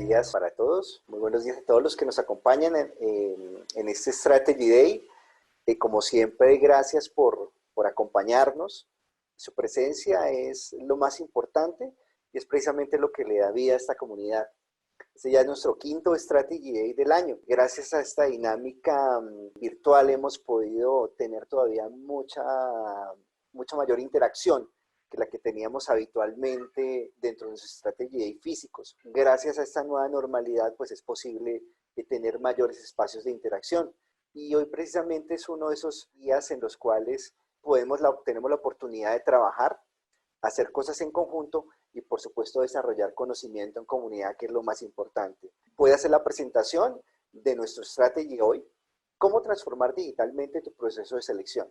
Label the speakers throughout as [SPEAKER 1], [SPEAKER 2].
[SPEAKER 1] días para todos. Muy buenos días a todos los que nos acompañan en este Strategy Day. Como siempre, gracias por acompañarnos. Su presencia es lo más importante y es precisamente lo que le da vida a esta comunidad. Este ya es nuestro quinto Strategy Day del año. Gracias a esta dinámica virtual hemos podido tener todavía mucha mayor interacción que la que teníamos habitualmente dentro de nuestros Strategy Day físicos. Gracias a esta nueva normalidad, pues es posible tener mayores espacios de interacción. Y hoy precisamente es uno de esos días en los cuales tenemos la oportunidad de trabajar, hacer cosas en conjunto y por supuesto desarrollar conocimiento en comunidad, que es lo más importante. Puede hacer la presentación de nuestro strategy hoy, cómo transformar digitalmente tu proceso de selección.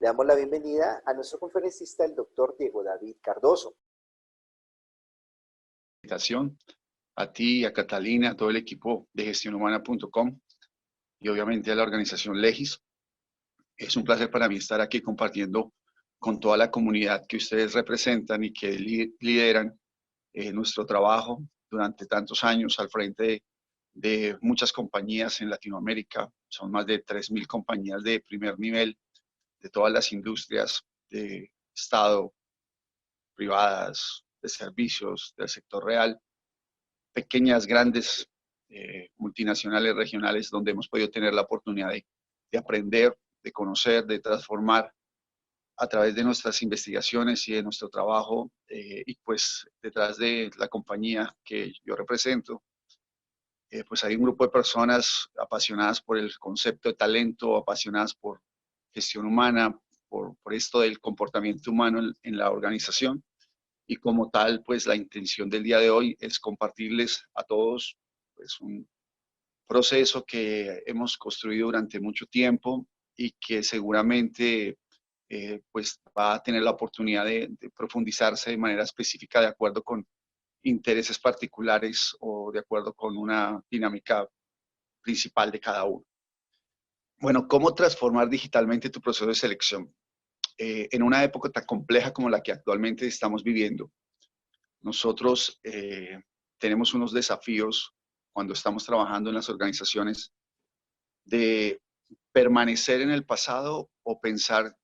[SPEAKER 1] Le damos la bienvenida a nuestro conferencista, el doctor Diego David Cardoso.
[SPEAKER 2] A ti, a Catalina, a todo el equipo de gestionhumana.com y obviamente a la organización Legis. Es un placer para mí estar aquí compartiendo con toda la comunidad que ustedes representan y que lideran nuestro trabajo durante tantos años al frente de muchas compañías en Latinoamérica. Son más de 3.000 compañías de primer nivel, de todas las industrias de Estado, privadas, de servicios, del sector real, pequeñas, grandes, multinacionales, regionales, donde hemos podido tener la oportunidad de aprender, de conocer, de transformar a través de nuestras investigaciones y de nuestro trabajo. Y pues detrás de la compañía que yo represento, pues hay un grupo de personas apasionadas por el concepto de talento, apasionadas por gestión humana, por esto del comportamiento humano en la organización. Y como tal, pues la intención del día de hoy es compartirles a todos pues, un proceso que hemos construido durante mucho tiempo y que seguramente pues va a tener la oportunidad de profundizarse de manera específica de acuerdo con intereses particulares o de acuerdo con una dinámica principal de cada uno. Bueno, ¿cómo transformar digitalmente tu proceso de selección? En una época tan compleja como la que actualmente estamos viviendo, nosotros tenemos unos desafíos cuando estamos trabajando en las organizaciones de permanecer en el pasado o pensar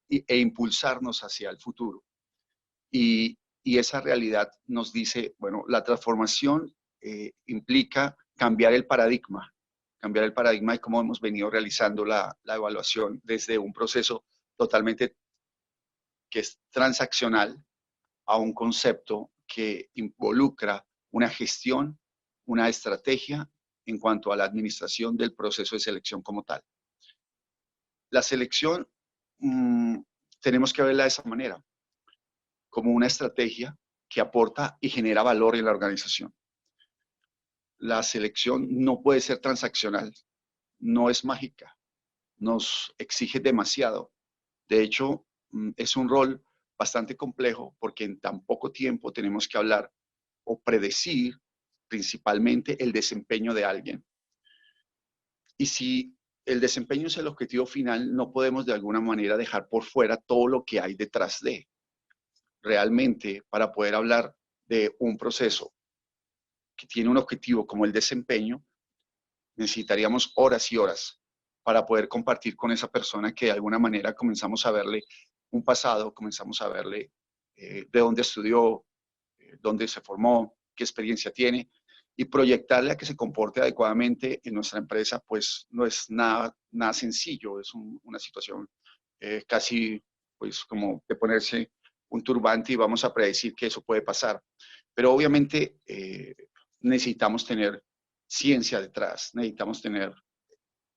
[SPEAKER 2] e impulsarnos hacia el futuro. Y esa realidad nos dice, bueno, la transformación implica cambiar el paradigma de cómo hemos venido realizando la evaluación desde un proceso totalmente que es transaccional a un concepto que involucra una gestión, una estrategia en cuanto a la administración del proceso de selección como tal. La selección tenemos que verla de esa manera, como una estrategia que aporta y genera valor en la organización. La selección no puede ser transaccional, no es mágica, nos exige demasiado. De hecho, es un rol bastante complejo porque en tan poco tiempo tenemos que hablar o predecir principalmente el desempeño de alguien. Y si el desempeño es el objetivo final, no podemos de alguna manera dejar por fuera todo lo que hay detrás de. Realmente, para poder hablar de un proceso que tiene un objetivo como el desempeño, necesitaríamos horas y horas para poder compartir con esa persona que de alguna manera comenzamos a verle un pasado, comenzamos a verle de dónde estudió, dónde se formó, qué experiencia tiene, y proyectarle a que se comporte adecuadamente en nuestra empresa, pues no es nada sencillo, es una situación casi pues como de ponerse un turbante y vamos a predecir que eso puede pasar. Pero obviamente necesitamos tener ciencia detrás, necesitamos tener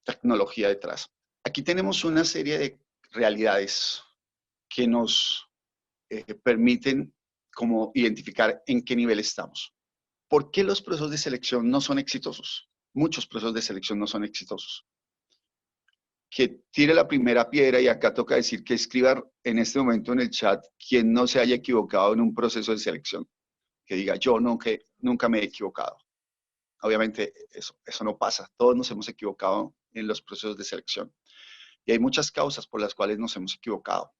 [SPEAKER 2] tecnología detrás. Aquí tenemos una serie de realidades que nos permiten como identificar en qué nivel estamos. ¿Por qué los procesos de selección no son exitosos? Muchos procesos de selección no son exitosos. Que tire la primera piedra, y acá toca decir que escriba en este momento en el chat quien no se haya equivocado en un proceso de selección. Que diga, yo nunca me he equivocado. Obviamente eso no pasa. Todos nos hemos equivocado en los procesos de selección. Y hay muchas causas por las cuales nos hemos equivocado.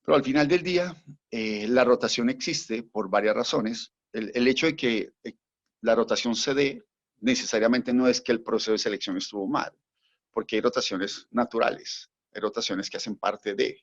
[SPEAKER 2] Pero al final del día, la rotación existe por varias razones. El hecho de que la rotación se dé, necesariamente no es que el proceso de selección estuvo mal, porque hay rotaciones naturales, hay rotaciones que hacen parte de,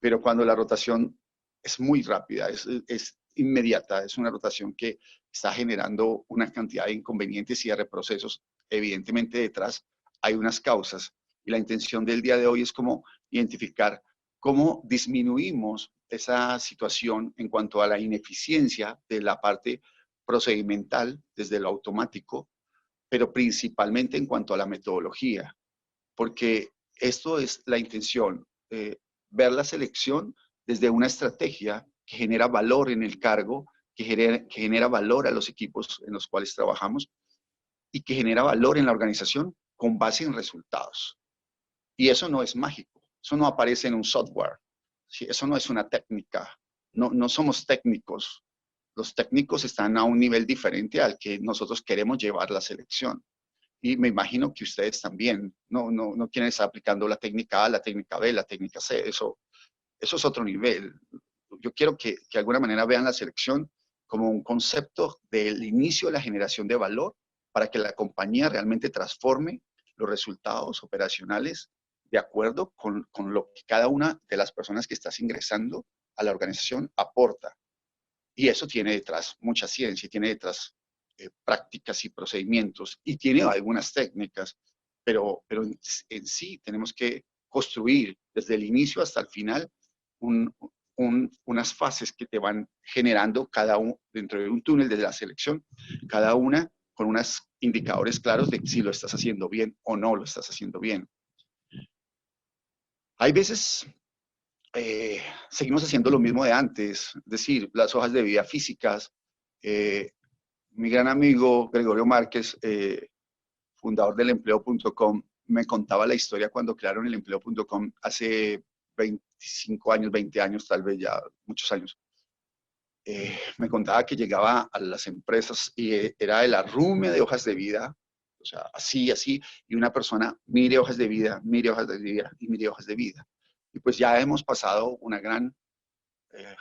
[SPEAKER 2] pero cuando la rotación es muy rápida, es inmediata, es una rotación que está generando una cantidad de inconvenientes y de reprocesos, evidentemente detrás hay unas causas. Y la intención del día de hoy es como identificar cómo disminuimos esa situación en cuanto a la ineficiencia de la parte procedimental desde lo automático, pero principalmente en cuanto a la metodología, porque esto es la intención, ver la selección desde una estrategia que genera valor en el cargo, que genera valor a los equipos en los cuales trabajamos y que genera valor en la organización con base en resultados. Y eso no es mágico, eso no aparece en un software, ¿sí? Eso no es una técnica, no somos técnicos. Los técnicos están a un nivel diferente al que nosotros queremos llevar la selección. Y me imagino que ustedes también no quieren estar aplicando la técnica A, la técnica B, la técnica C. Eso es otro nivel. Yo quiero que de alguna manera vean la selección como un concepto del inicio de la generación de valor para que la compañía realmente transforme los resultados operacionales de acuerdo con lo que cada una de las personas que estás ingresando a la organización aporta. Y eso tiene detrás mucha ciencia, tiene detrás prácticas y procedimientos, y tiene algunas técnicas, pero en sí tenemos que construir desde el inicio hasta el final unas fases que te van generando cada uno dentro de un túnel de la selección, cada una con unos indicadores claros de si lo estás haciendo bien o no lo estás haciendo bien. Hay veces seguimos haciendo lo mismo de antes, es decir, las hojas de vida físicas. Mi gran amigo Gregorio Márquez, fundador del empleo.com, me contaba la historia cuando crearon el empleo.com hace 25 años, 20 años, tal vez ya muchos años. Me contaba que llegaba a las empresas y era el arrume de hojas de vida, o sea, así, así, y una persona mire hojas de vida, mire hojas de vida y mire hojas de vida. Y pues ya hemos pasado una gran eh,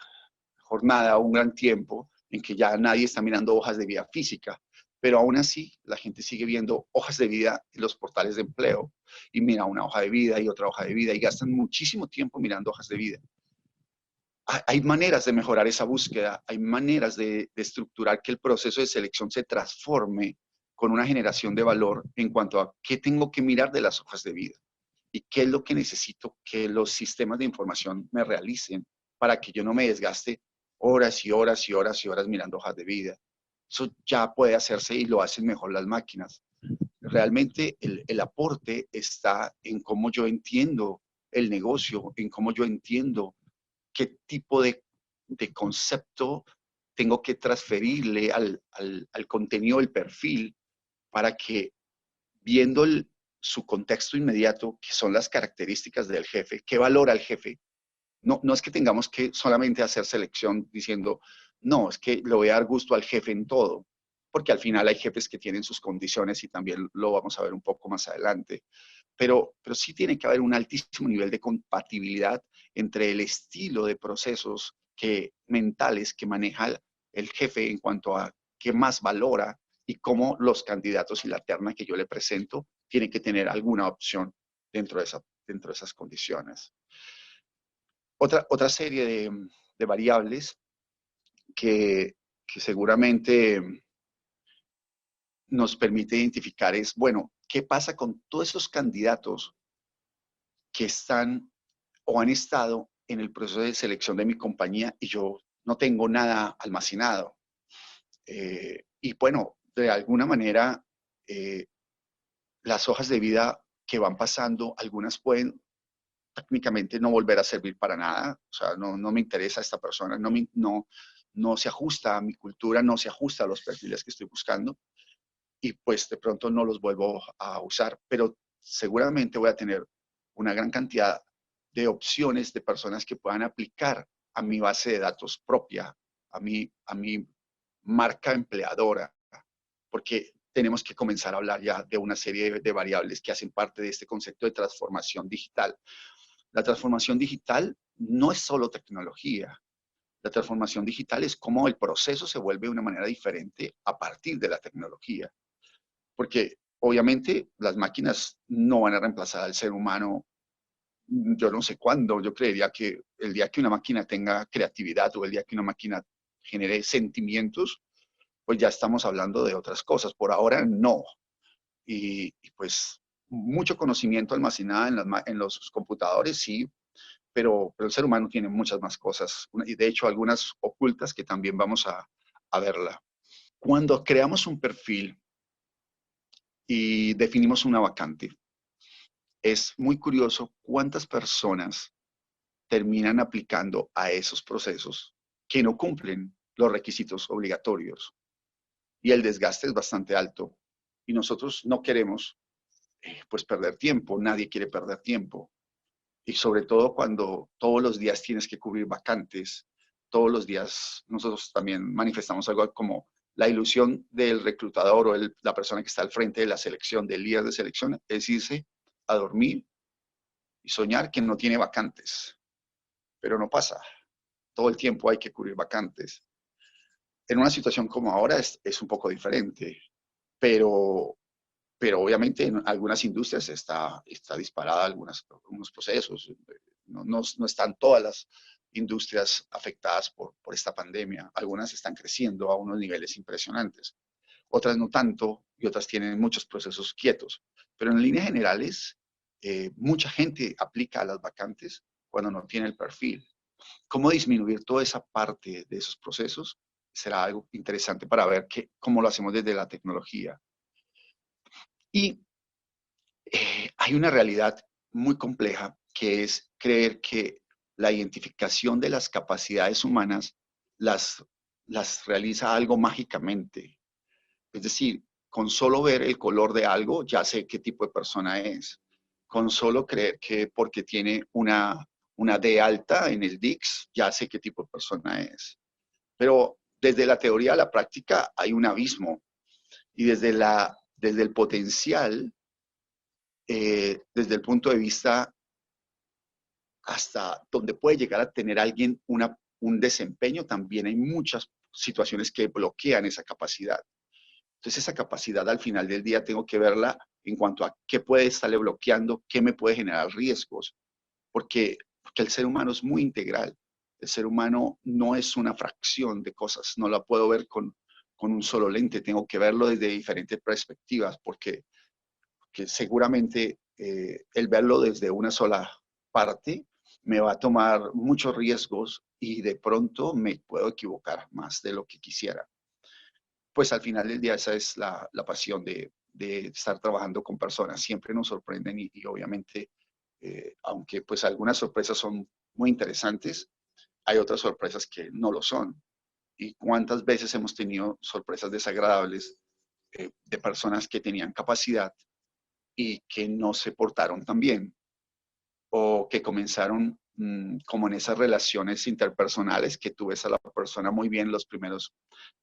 [SPEAKER 2] jornada, un gran tiempo en que ya nadie está mirando hojas de vida física, pero aún así la gente sigue viendo hojas de vida en los portales de empleo y mira una hoja de vida y otra hoja de vida y gastan muchísimo tiempo mirando hojas de vida. Hay maneras de mejorar esa búsqueda, hay maneras de estructurar que el proceso de selección se transforme con una generación de valor en cuanto a qué tengo que mirar de las hojas de vida y qué es lo que necesito que los sistemas de información me realicen para que yo no me desgaste horas y horas y horas y horas mirando hojas de vida. Eso ya puede hacerse y lo hacen mejor las máquinas. Realmente el aporte está en cómo yo entiendo el negocio, en cómo yo entiendo qué tipo de concepto tengo que transferirle al contenido del perfil para que viendo su contexto inmediato, que son las características del jefe, qué valora el jefe. No es que tengamos que solamente hacer selección diciendo, no, es que le voy a dar gusto al jefe en todo, porque al final hay jefes que tienen sus condiciones y también lo vamos a ver un poco más adelante. Pero sí tiene que haber un altísimo nivel de compatibilidad entre el estilo de procesos mentales que maneja el jefe en cuanto a qué más valora y cómo los candidatos y la terna que yo le presento tienen que tener alguna opción dentro de esas condiciones. Otra serie de variables que seguramente nos permite identificar es, bueno, ¿qué pasa con todos esos candidatos que están o han estado en el proceso de selección de mi compañía y yo no tengo nada almacenado? Y bueno, de alguna manera, las hojas de vida que van pasando, algunas pueden técnicamente no volver a servir para nada, o sea, no me interesa esta persona, no se ajusta a mi cultura, no se ajusta a los perfiles que estoy buscando y pues de pronto no los vuelvo a usar, pero seguramente voy a tener una gran cantidad de opciones de personas que puedan aplicar a mi base de datos propia, a mi marca empleadora, porque tenemos que comenzar a hablar ya de una serie de variables que hacen parte de este concepto de transformación digital. La transformación digital no es solo tecnología. La transformación digital es cómo el proceso se vuelve de una manera diferente a partir de la tecnología. Porque obviamente las máquinas no van a reemplazar al ser humano, yo no sé cuándo. Yo creería que el día que una máquina tenga creatividad o el día que una máquina genere sentimientos, pues ya estamos hablando de otras cosas. Por ahora no. Y pues mucho conocimiento almacenado en los computadores, sí, pero el ser humano tiene muchas más cosas, y de hecho algunas ocultas que también vamos a verla. Cuando creamos un perfil y definimos una vacante, es muy curioso cuántas personas terminan aplicando a esos procesos que no cumplen los requisitos obligatorios y el desgaste es bastante alto y nosotros no queremos pues perder tiempo, nadie quiere perder tiempo y sobre todo cuando todos los días tienes que cubrir vacantes, todos los días nosotros también manifestamos algo como la ilusión del reclutador o la persona que está al frente de la selección, del líder de selección, es irse a dormir y soñar que no tiene vacantes, pero no pasa. Todo el tiempo hay que cubrir vacantes. En una situación como ahora es un poco diferente, pero, pero obviamente en algunas industrias está disparada algunos procesos. No están todas las industrias afectadas por esta pandemia. Algunas están creciendo a unos niveles impresionantes, otras no tanto y otras tienen muchos procesos quietos. Pero en líneas generales, mucha gente aplica a las vacantes cuando no tiene el perfil. ¿Cómo disminuir toda esa parte de esos procesos? Será algo interesante para ver cómo lo hacemos desde la tecnología. Y hay una realidad muy compleja que es creer que la identificación de las capacidades humanas las, las realiza algo mágicamente. Es decir, con solo ver el color de algo ya sé qué tipo de persona es. Con solo creer que porque tiene una D alta en el DICS ya sé qué tipo de persona es. Pero desde la teoría a la práctica hay un abismo y desde el potencial, desde el punto de vista hasta donde puede llegar a tener alguien un desempeño, también hay muchas situaciones que bloquean esa capacidad. Entonces esa capacidad al final del día tengo que verla en cuanto a qué puede estarle bloqueando, qué me puede generar riesgos, porque el ser humano es muy integral. El ser humano no es una fracción de cosas, no la puedo ver con un solo lente, tengo que verlo desde diferentes perspectivas, porque seguramente el verlo desde una sola parte me va a tomar muchos riesgos y de pronto me puedo equivocar más de lo que quisiera. Pues al final del día esa es la pasión de estar trabajando con personas. Siempre nos sorprenden y obviamente, aunque pues algunas sorpresas son muy interesantes, hay otras sorpresas que no lo son. ¿Y cuántas veces hemos tenido sorpresas desagradables de personas que tenían capacidad y que no se portaron tan bien o que comenzaron como en esas relaciones interpersonales que tú ves a la persona muy bien los primeros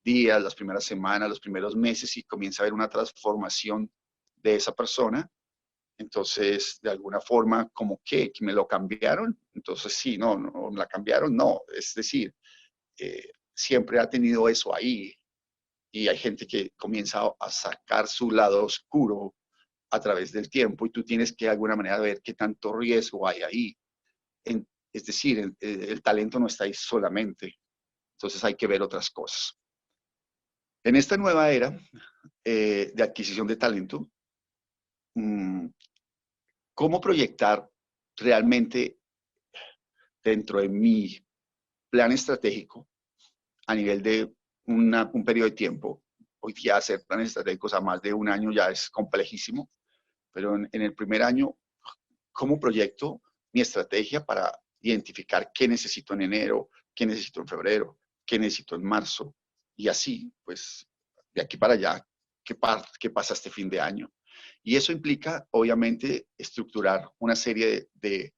[SPEAKER 2] días, las primeras semanas, los primeros meses y comienza a haber una transformación de esa persona? Entonces, de alguna forma, como que me lo cambiaron. Entonces, sí, no la cambiaron, no. Es decir, siempre ha tenido eso ahí y hay gente que comienza a sacar su lado oscuro a través del tiempo y tú tienes que de alguna manera ver qué tanto riesgo hay ahí. Es decir, el talento no está ahí solamente, entonces hay que ver otras cosas. En esta nueva era de adquisición de talento, mmm, ¿cómo proyectar realmente dentro de mi plan estratégico a nivel de un periodo de tiempo? Hoy día hacer planes estratégicos a más de un año ya es complejísimo, pero en el primer año, ¿cómo proyecto mi estrategia para identificar qué necesito en enero, qué necesito en febrero, qué necesito en marzo? Y así, pues, de aquí para allá, qué pasa este fin de año? Y eso implica, obviamente, estructurar una serie de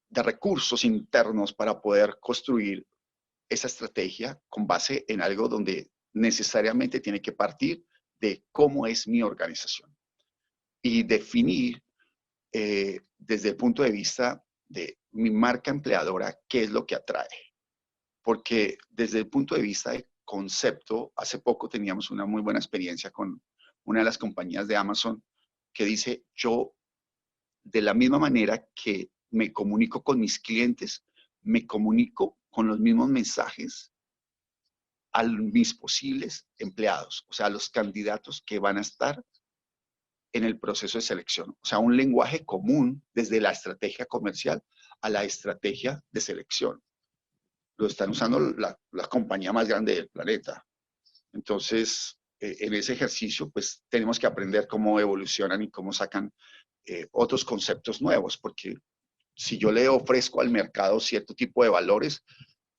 [SPEAKER 2] recursos internos para poder construir esa estrategia con base en algo donde necesariamente tiene que partir de cómo es mi organización y definir desde el punto de vista de mi marca empleadora qué es lo que atrae. porque desde el punto de vista de concepto, hace poco teníamos una muy buena experiencia con una de las compañías de Amazon que dice, yo de la misma manera que me comunico con mis clientes, me comunico con los mismos mensajes a mis posibles empleados, o sea, a los candidatos que van a estar en el proceso de selección. O sea, un lenguaje común desde la estrategia comercial a la estrategia de selección. Lo están usando la compañía más grande del planeta. Entonces, en ese ejercicio, pues tenemos que aprender cómo evolucionan y cómo sacan otros conceptos nuevos, porque si yo le ofrezco al mercado cierto tipo de valores,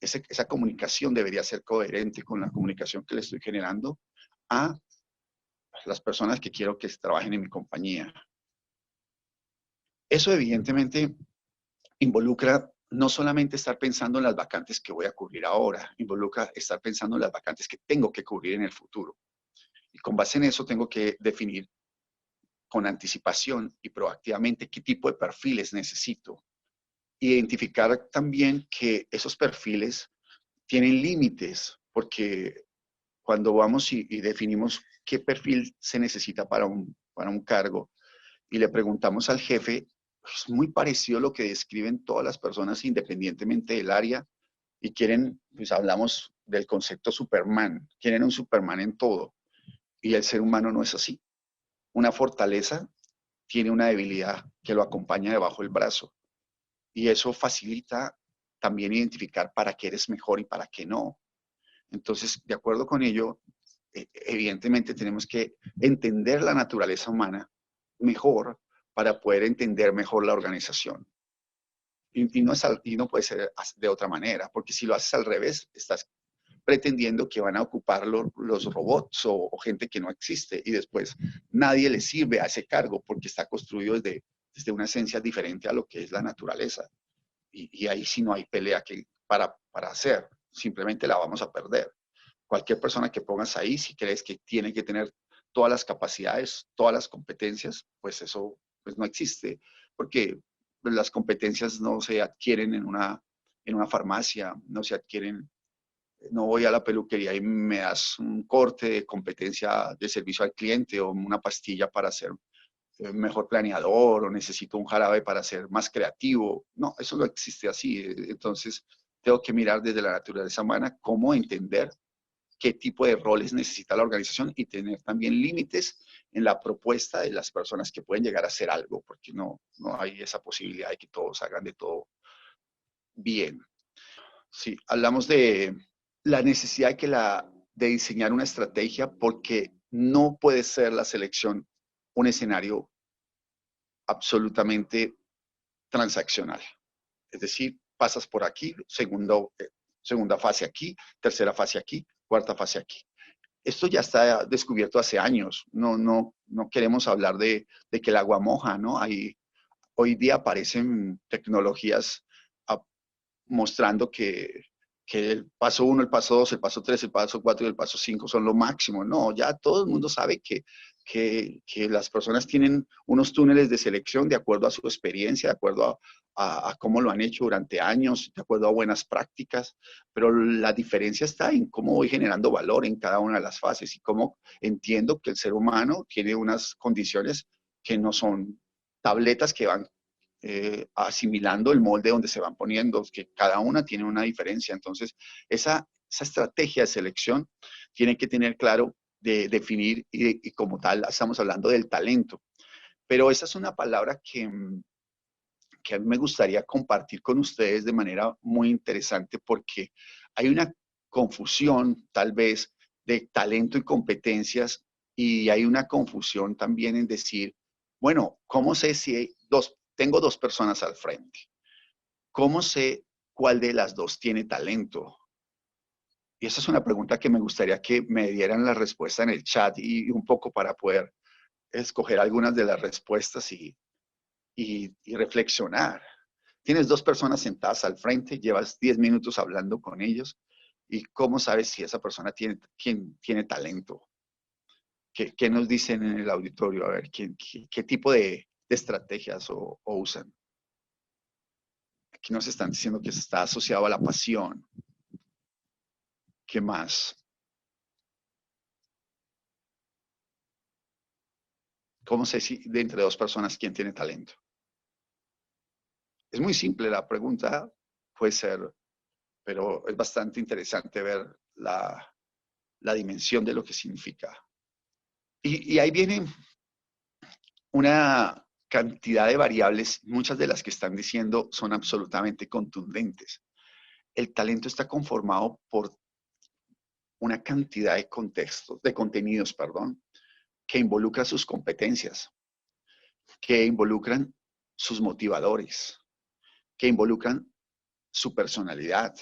[SPEAKER 2] esa comunicación debería ser coherente con la comunicación que le estoy generando a las personas que quiero que trabajen en mi compañía. Eso evidentemente involucra no solamente estar pensando en las vacantes que voy a cubrir ahora, involucra estar pensando en las vacantes que tengo que cubrir en el futuro. Y con base en eso tengo que definir con anticipación y proactivamente qué tipo de perfiles necesito. Identificar también que esos perfiles tienen límites, porque cuando vamos y definimos qué perfil se necesita para un cargo y le preguntamos al jefe, es muy parecido a lo que describen todas las personas independientemente del área y quieren, pues hablamos del concepto Superman, quieren un Superman en todo y el ser humano no es así. Una fortaleza tiene una debilidad que lo acompaña debajo del brazo y eso facilita también identificar para qué eres mejor y para qué no. Entonces, de acuerdo con ello, evidentemente tenemos que entender la naturaleza humana mejor para poder entender mejor la organización. Y no puede ser de otra manera, porque si lo haces al revés, estás pretendiendo que van a ocupar los robots o gente que no existe y después nadie le sirve a ese cargo porque está construido desde una esencia diferente a lo que es la naturaleza. Y ahí sí no hay pelea para hacer, simplemente la vamos a perder. Cualquier persona que pongas ahí, si crees que tiene que tener todas las capacidades, todas las competencias, pues eso pues no existe, porque las competencias no se adquieren en una farmacia, no se adquieren, no voy a la peluquería y me das un corte de competencia de servicio al cliente o una pastilla para ser mejor planeador o necesito un jarabe para ser más creativo. No, eso no existe así. Entonces, tengo que mirar desde la naturaleza humana cómo entender qué tipo de roles necesita la organización y tener también límites en la propuesta de las personas que pueden llegar a hacer algo, porque no hay esa posibilidad de que todos hagan de todo bien. Sí, hablamos de la necesidad de diseñar una estrategia porque no puede ser la selección un escenario absolutamente transaccional. Es decir, pasas por aquí, segunda fase aquí, tercera fase aquí, cuarta fase aquí. Esto ya está descubierto hace años. No queremos hablar de que el agua moja, ¿no? Hoy día aparecen tecnologías mostrando que el paso 1, el paso 2, el paso 3, el paso 4 y el paso 5 son lo máximo. No, ya todo el mundo sabe que las personas tienen unos túneles de selección de acuerdo a su experiencia, de acuerdo a cómo lo han hecho durante años, de acuerdo a buenas prácticas, pero la diferencia está en cómo voy generando valor en cada una de las fases y cómo entiendo que el ser humano tiene unas condiciones que no son tabletas que van asimilando el molde donde se van poniendo, que cada una tiene una diferencia. Entonces, esa estrategia de selección tiene que tener claro de definir y como tal estamos hablando del talento. Pero esa es una palabra que a mí me gustaría compartir con ustedes de manera muy interesante porque hay una confusión tal vez de talento y competencias y hay una confusión también en decir, bueno, ¿cómo sé si tengo dos personas al frente? ¿Cómo sé cuál de las dos tiene talento? Y esa es una pregunta que me gustaría que me dieran la respuesta en el chat y un poco para poder escoger algunas de las respuestas y reflexionar. Tienes dos personas sentadas al frente, llevas 10 minutos hablando con ellos y cómo sabes si esa persona tiene talento. ¿Qué nos dicen en el auditorio? A ver, ¿qué tipo de estrategias o usan? Aquí nos están diciendo que está asociado a la pasión. ¿Qué más? ¿Cómo sé si de entre dos personas quién tiene talento? Es muy simple la pregunta, puede ser, pero es bastante interesante ver la dimensión de lo que significa. Y ahí viene una cantidad de variables, muchas de las que están diciendo son absolutamente contundentes. El talento está conformado por una cantidad de contextos, de contenidos, perdón, que involucran sus competencias, que involucran sus motivadores, que involucran su personalidad,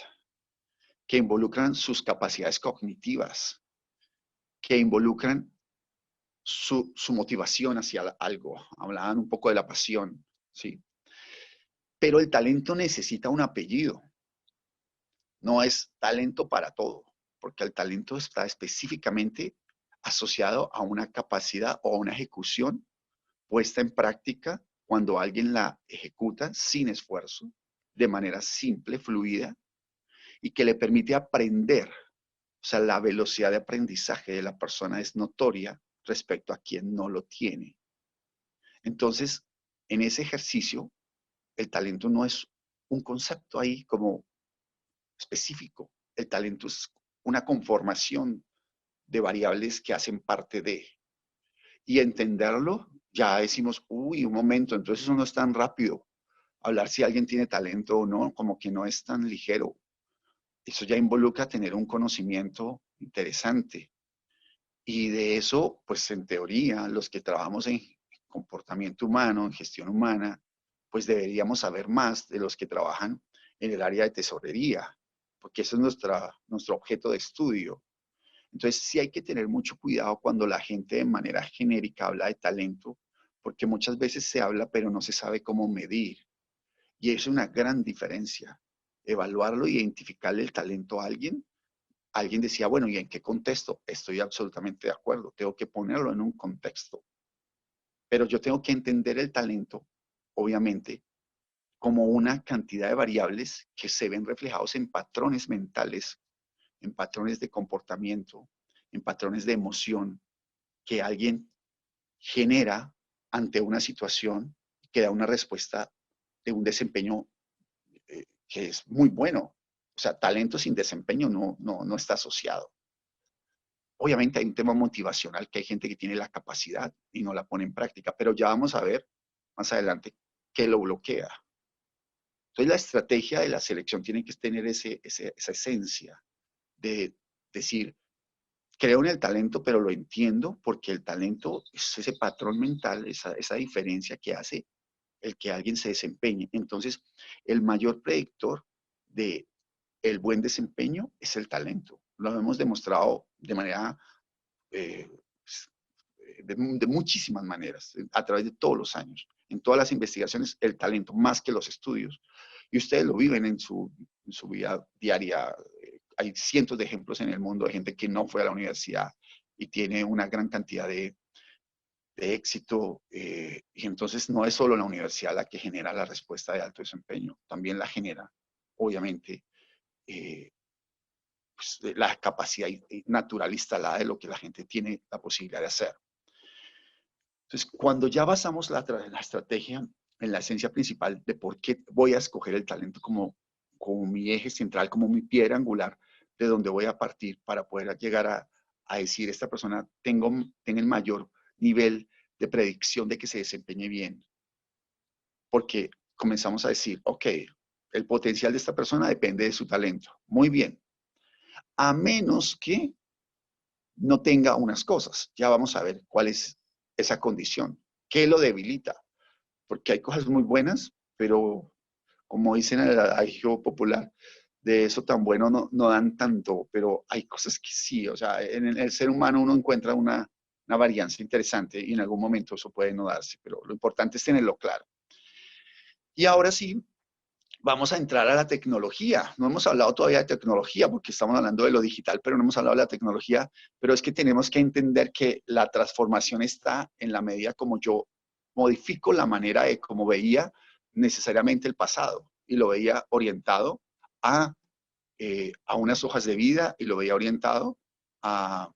[SPEAKER 2] que involucran sus capacidades cognitivas, que involucran su motivación hacia algo. Hablaban un poco de la pasión, ¿sí? Pero el talento necesita un apellido. No es talento para todo, porque el talento está específicamente asociado a una capacidad o a una ejecución puesta en práctica cuando alguien la ejecuta sin esfuerzo, de manera simple, fluida, y que le permite aprender. O sea, la velocidad de aprendizaje de la persona es notoria respecto a quien no lo tiene. Entonces, en ese ejercicio, el talento no es un concepto ahí como específico. El talento es una conformación de variables que hacen parte de. Y entenderlo, ya decimos, uy, un momento, entonces eso no es tan rápido. Hablar si alguien tiene talento o no, como que no es tan ligero. Eso ya involucra tener un conocimiento interesante. Y de eso, pues en teoría, los que trabajamos en comportamiento humano, en gestión humana, pues deberíamos saber más de los que trabajan en el área de tesorería, porque ese es nuestro objeto de estudio. Entonces, sí hay que tener mucho cuidado cuando la gente de manera genérica habla de talento, porque muchas veces se habla, pero no se sabe cómo medir. Y es una gran diferencia. Evaluarlo e identificarle el talento a alguien. Alguien decía, bueno, ¿y en qué contexto? Estoy absolutamente de acuerdo. Tengo que ponerlo en un contexto. Pero yo tengo que entender el talento, obviamente, como una cantidad de variables que se ven reflejados en patrones mentales, en patrones de comportamiento, en patrones de emoción que alguien genera ante una situación que da una respuesta de un desempeño que es muy bueno. O sea, talento sin desempeño no está asociado. Obviamente hay un tema motivacional, que hay gente que tiene la capacidad y no la pone en práctica, pero ya vamos a ver más adelante qué lo bloquea. Entonces la estrategia de la selección tiene que tener esa esencia de decir, creo en el talento, pero lo entiendo porque el talento es ese patrón mental, esa diferencia que hace el que alguien se desempeñe. Entonces, el mayor predictor de el buen desempeño es el talento. Lo hemos demostrado de manera, eh, de muchísimas maneras, a través de todos los años. En todas las investigaciones, el talento, más que los estudios. Y ustedes lo viven en su vida diaria. Hay cientos de ejemplos en el mundo de gente que no fue a la universidad y tiene una gran cantidad de éxito. Y entonces no es solo la universidad la que genera la respuesta de alto desempeño, también la genera, obviamente, pues, la capacidad natural instalada de lo que la gente tiene la posibilidad de hacer. Entonces, cuando ya basamos la estrategia en la esencia principal de por qué voy a escoger el talento como mi eje central, como mi piedra angular, de donde voy a partir para poder llegar a decir, esta persona tenga el mayor nivel de predicción de que se desempeñe bien. Porque comenzamos a decir, ok, el potencial de esta persona depende de su talento. Muy bien. A menos que no tenga unas cosas. Ya vamos a ver cuál es esa condición. ¿Qué lo debilita? Porque hay cosas muy buenas, pero como dicen en el adagio popular, de eso tan bueno no dan tanto, pero hay cosas que sí, o sea, en el ser humano uno encuentra una varianza interesante y en algún momento eso puede no darse, pero lo importante es tenerlo claro. Y ahora sí, vamos a entrar a la tecnología. No hemos hablado todavía de tecnología porque estamos hablando de lo digital, pero no hemos hablado de la tecnología. Pero es que tenemos que entender que la transformación está en la medida como yo modifico la manera de cómo veía necesariamente el pasado y lo veía orientado a a unas hojas de vida y lo veía orientado a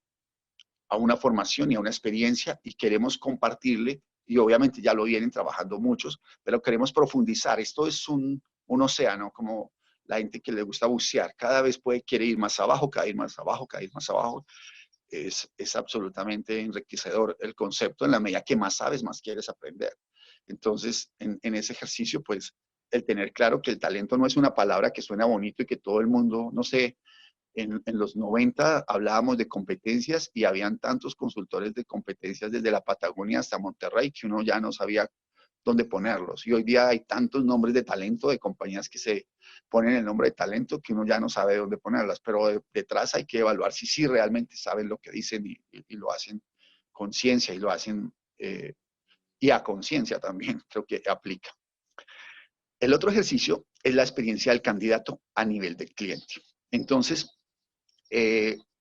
[SPEAKER 2] una formación y a una experiencia y queremos compartirle, y obviamente ya lo vienen trabajando muchos, pero queremos profundizar. Esto es un océano, como la gente que le gusta bucear, cada vez quiere ir más abajo, caer más abajo, caer más abajo. Es absolutamente enriquecedor el concepto. En la medida que más sabes, más quieres aprender. Entonces, en ese ejercicio, pues, el tener claro que el talento no es una palabra que suena bonito y que todo el mundo, no sé, en los 90 hablábamos de competencias y habían tantos consultores de competencias desde la Patagonia hasta Monterrey que uno ya no sabía dónde ponerlos. Y hoy día hay tantos nombres de talento, de compañías que se ponen el nombre de talento que uno ya no sabe dónde ponerlas, pero detrás hay que evaluar si sí realmente saben lo que dicen y lo hacen con ciencia y lo hacen y a conciencia también, creo que aplica. El otro ejercicio es la experiencia del candidato a nivel del cliente. Entonces,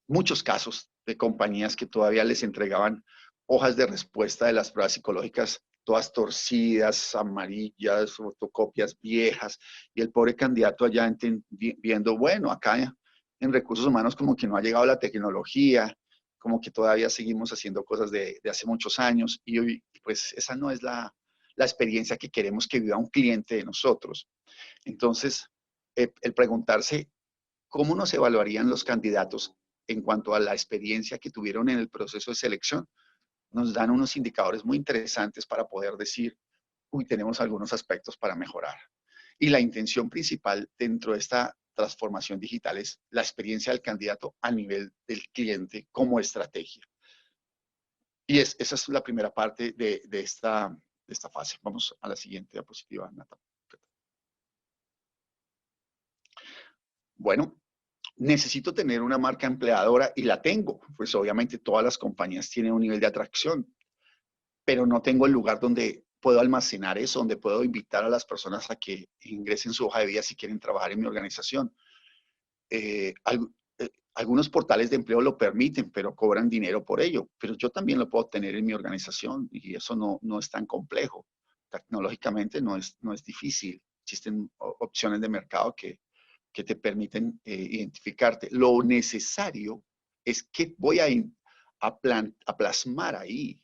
[SPEAKER 2] muchos casos de compañías que todavía les entregaban hojas de respuesta de las pruebas psicológicas todas torcidas, amarillas, fotocopias viejas, y el pobre candidato allá viendo, bueno, acá en recursos humanos como que no ha llegado la tecnología, como que todavía seguimos haciendo cosas de hace muchos años, y hoy, pues esa no es la experiencia que queremos que viva un cliente de nosotros. Entonces, el preguntarse cómo nos evaluarían los candidatos en cuanto a la experiencia que tuvieron en el proceso de selección, nos dan unos indicadores muy interesantes para poder decir, uy, tenemos algunos aspectos para mejorar. Y la intención principal dentro de esta transformación digital es la experiencia del candidato a nivel del cliente como estrategia. Y esa es la primera parte de esta fase. Vamos a la siguiente diapositiva, Nata. Bueno, necesito tener una marca empleadora y la tengo. Pues obviamente todas las compañías tienen un nivel de atracción, pero no tengo el lugar donde puedo almacenar eso, donde puedo invitar a las personas a que ingresen su hoja de vida si quieren trabajar en mi organización. Eh, al, Algunos portales de empleo lo permiten, pero cobran dinero por ello. Pero yo también lo puedo tener en mi organización y eso no es tan complejo. Tecnológicamente no es difícil. Existen opciones de mercado que te permiten identificarte. Lo necesario es que voy a plasmar ahí.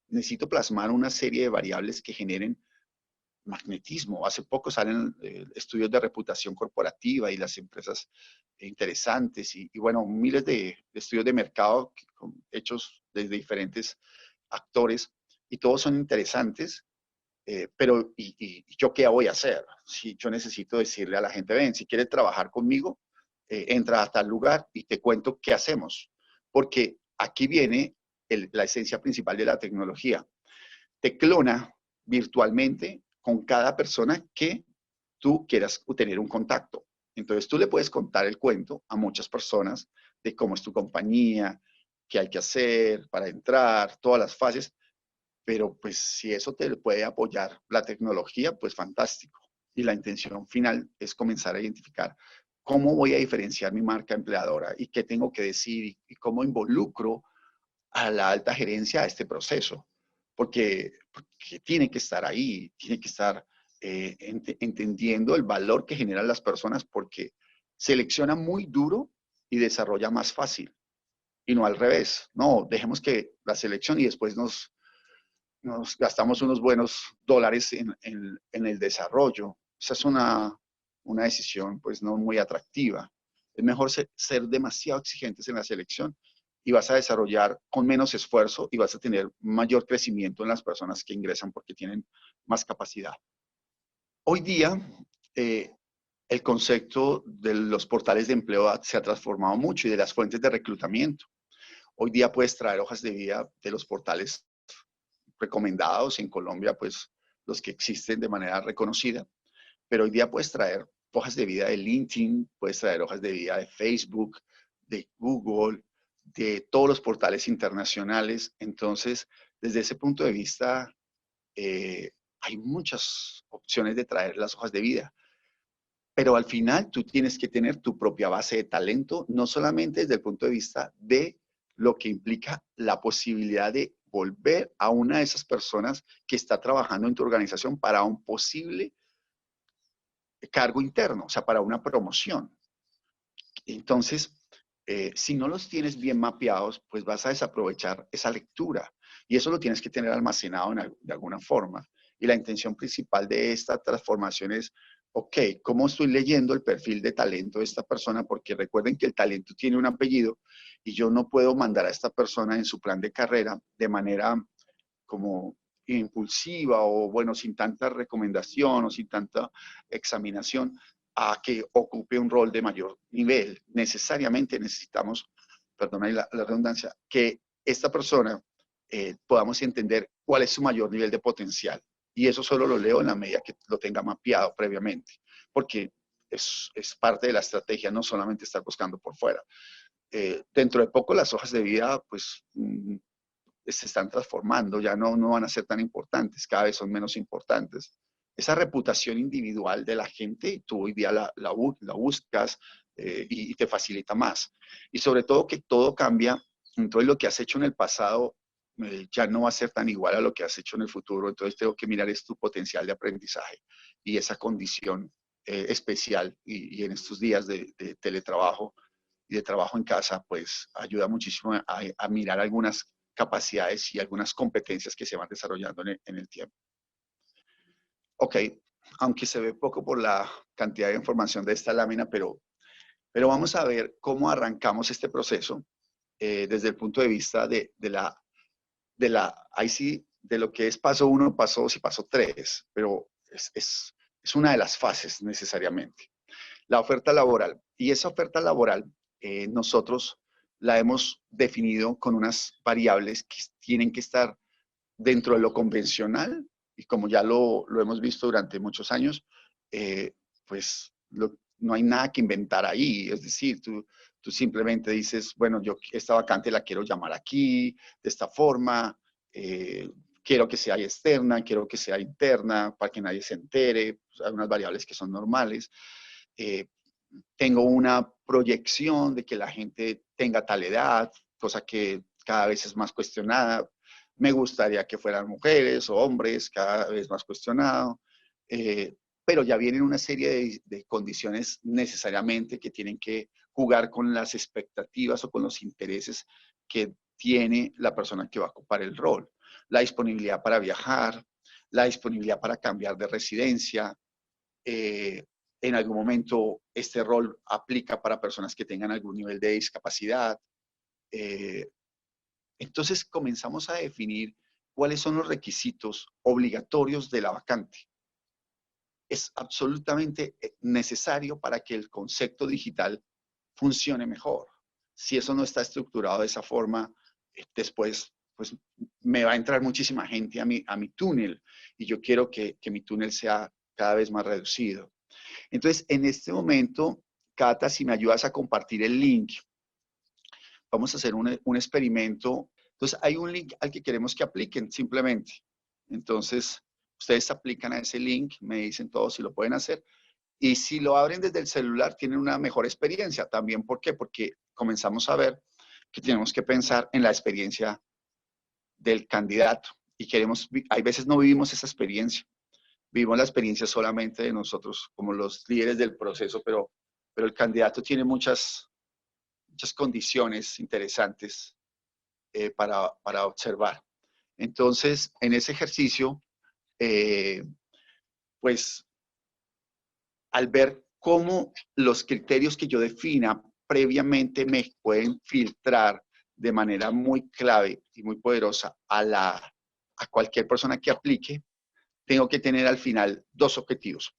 [SPEAKER 2] Necesito plasmar una serie de variables que generen magnetismo. Hace poco salen estudios de reputación corporativa y las empresas interesantes y bueno, miles de estudios de mercado hechos desde diferentes actores y todos son interesantes, pero ¿yo qué voy a hacer? Si yo necesito decirle a la gente, ven, si quieres trabajar conmigo, entra a tal lugar y te cuento qué hacemos. Porque aquí viene la esencia principal de la tecnología. Te clona virtualmente con cada persona que tú quieras tener un contacto. Entonces tú le puedes contar el cuento a muchas personas de cómo es tu compañía, qué hay que hacer para entrar, todas las fases, pero pues si eso te puede apoyar la tecnología, pues fantástico. Y la intención final es comenzar a identificar cómo voy a diferenciar mi marca empleadora y qué tengo que decir y cómo involucro a la alta gerencia a este proceso, porque tiene que estar ahí, tiene que estar entendiendo el valor que generan las personas porque selecciona muy duro y desarrolla más fácil. Y no al revés. No, dejemos que la selección y después nos gastamos unos buenos dólares en el desarrollo. Esa es una decisión pues no muy atractiva. Es mejor ser demasiado exigentes en la selección y vas a desarrollar con menos esfuerzo y vas a tener mayor crecimiento en las personas que ingresan porque tienen más capacidad. Hoy día, eh, el concepto de los portales de empleo se ha transformado mucho y de las fuentes de reclutamiento. Hoy día puedes traer hojas de vida de los portales recomendados en Colombia, pues los que existen de manera reconocida, pero hoy día puedes traer hojas de vida de LinkedIn, puedes traer hojas de vida de Facebook, de Google, de todos los portales internacionales. Entonces, desde ese punto de vista, hay muchas opciones de traer las hojas de vida. Pero al final tú tienes que tener tu propia base de talento, no solamente desde el punto de vista de lo que implica la posibilidad de volver a una de esas personas que está trabajando en tu organización para un posible cargo interno, o sea, para una promoción. Entonces, si no los tienes bien mapeados, pues vas a desaprovechar esa lectura y eso lo tienes que tener almacenado de alguna forma. Y la intención principal de esta transformación es, ok, ¿cómo estoy leyendo el perfil de talento de esta persona? Porque recuerden que el talento tiene un apellido y yo no puedo mandar a esta persona en su plan de carrera de manera como impulsiva o bueno, sin tanta recomendación o sin tanta examinación a que ocupe un rol de mayor nivel. Necesariamente necesitamos, perdona la redundancia, que esta persona podamos entender cuál es su mayor nivel de potencial. Y eso solo lo leo en la medida que lo tenga mapeado previamente, porque es parte de la estrategia, no solamente estar buscando por fuera. Dentro de poco las hojas de vida, pues se están transformando, ya no van a ser tan importantes, cada vez son menos importantes. Esa reputación individual de la gente, tú hoy día la buscas y te facilita más. Y sobre todo que todo cambia, entonces lo que has hecho en el pasado ya no va a ser tan igual a lo que has hecho en el futuro, entonces tengo que mirar es tu potencial de aprendizaje y esa condición especial y en estos días de teletrabajo y de trabajo en casa, pues ayuda muchísimo a mirar algunas capacidades y algunas competencias que se van desarrollando en el tiempo. Ok, aunque se ve poco por la cantidad de información de esta lámina, pero vamos a ver cómo arrancamos este proceso desde el punto de vista ahí sí, de lo que es paso 1, paso 2 y paso 3, pero es una de las fases necesariamente. La oferta laboral. Y esa oferta laboral nosotros la hemos definido con unas variables que tienen que estar dentro de lo convencional y como ya lo hemos visto durante muchos años, pues no hay nada que inventar ahí. Es decir, tú simplemente dices, bueno, yo esta vacante la quiero llamar aquí, de esta forma, eh, quiero que sea externa, quiero que sea interna, para que nadie se entere. Pues hay unas variables que son normales. Eh, Tengo una proyección de que la gente tenga tal edad, cosa que cada vez es más cuestionada. Me gustaría que fueran mujeres o hombres, cada vez más cuestionado. Pero ya vienen una serie de condiciones necesariamente que tienen que jugar con las expectativas o con los intereses que tiene la persona que va a ocupar el rol. La disponibilidad para viajar, la disponibilidad para cambiar de residencia, en algún momento este rol aplica para personas que tengan algún nivel de discapacidad. Eh, entonces comenzamos a definir cuáles son los requisitos obligatorios de la vacante. Es absolutamente necesario para que el concepto digital funcione mejor. Si eso no está estructurado de esa forma, después pues me va a entrar muchísima gente a mi túnel y yo quiero que mi túnel sea cada vez más reducido. Entonces, en este momento, Cata, si me ayudas a compartir el link, vamos a hacer un experimento. Entonces, hay un link al que queremos que apliquen simplemente. Entonces, ustedes aplican a ese link, me dicen todos si lo pueden hacer. Y si lo abren desde el celular, tienen una mejor experiencia. También, ¿por qué? Porque comenzamos a ver que tenemos que pensar en la experiencia del candidato. Y queremos, hay veces no vivimos esa experiencia. Vivimos la experiencia solamente de nosotros como los líderes del proceso, pero el candidato tiene muchas condiciones interesantes para observar. Entonces, en ese ejercicio, eh, pues al ver cómo los criterios que yo defina previamente me pueden filtrar de manera muy clave y muy poderosa a cualquier persona que aplique, tengo que tener al final dos objetivos.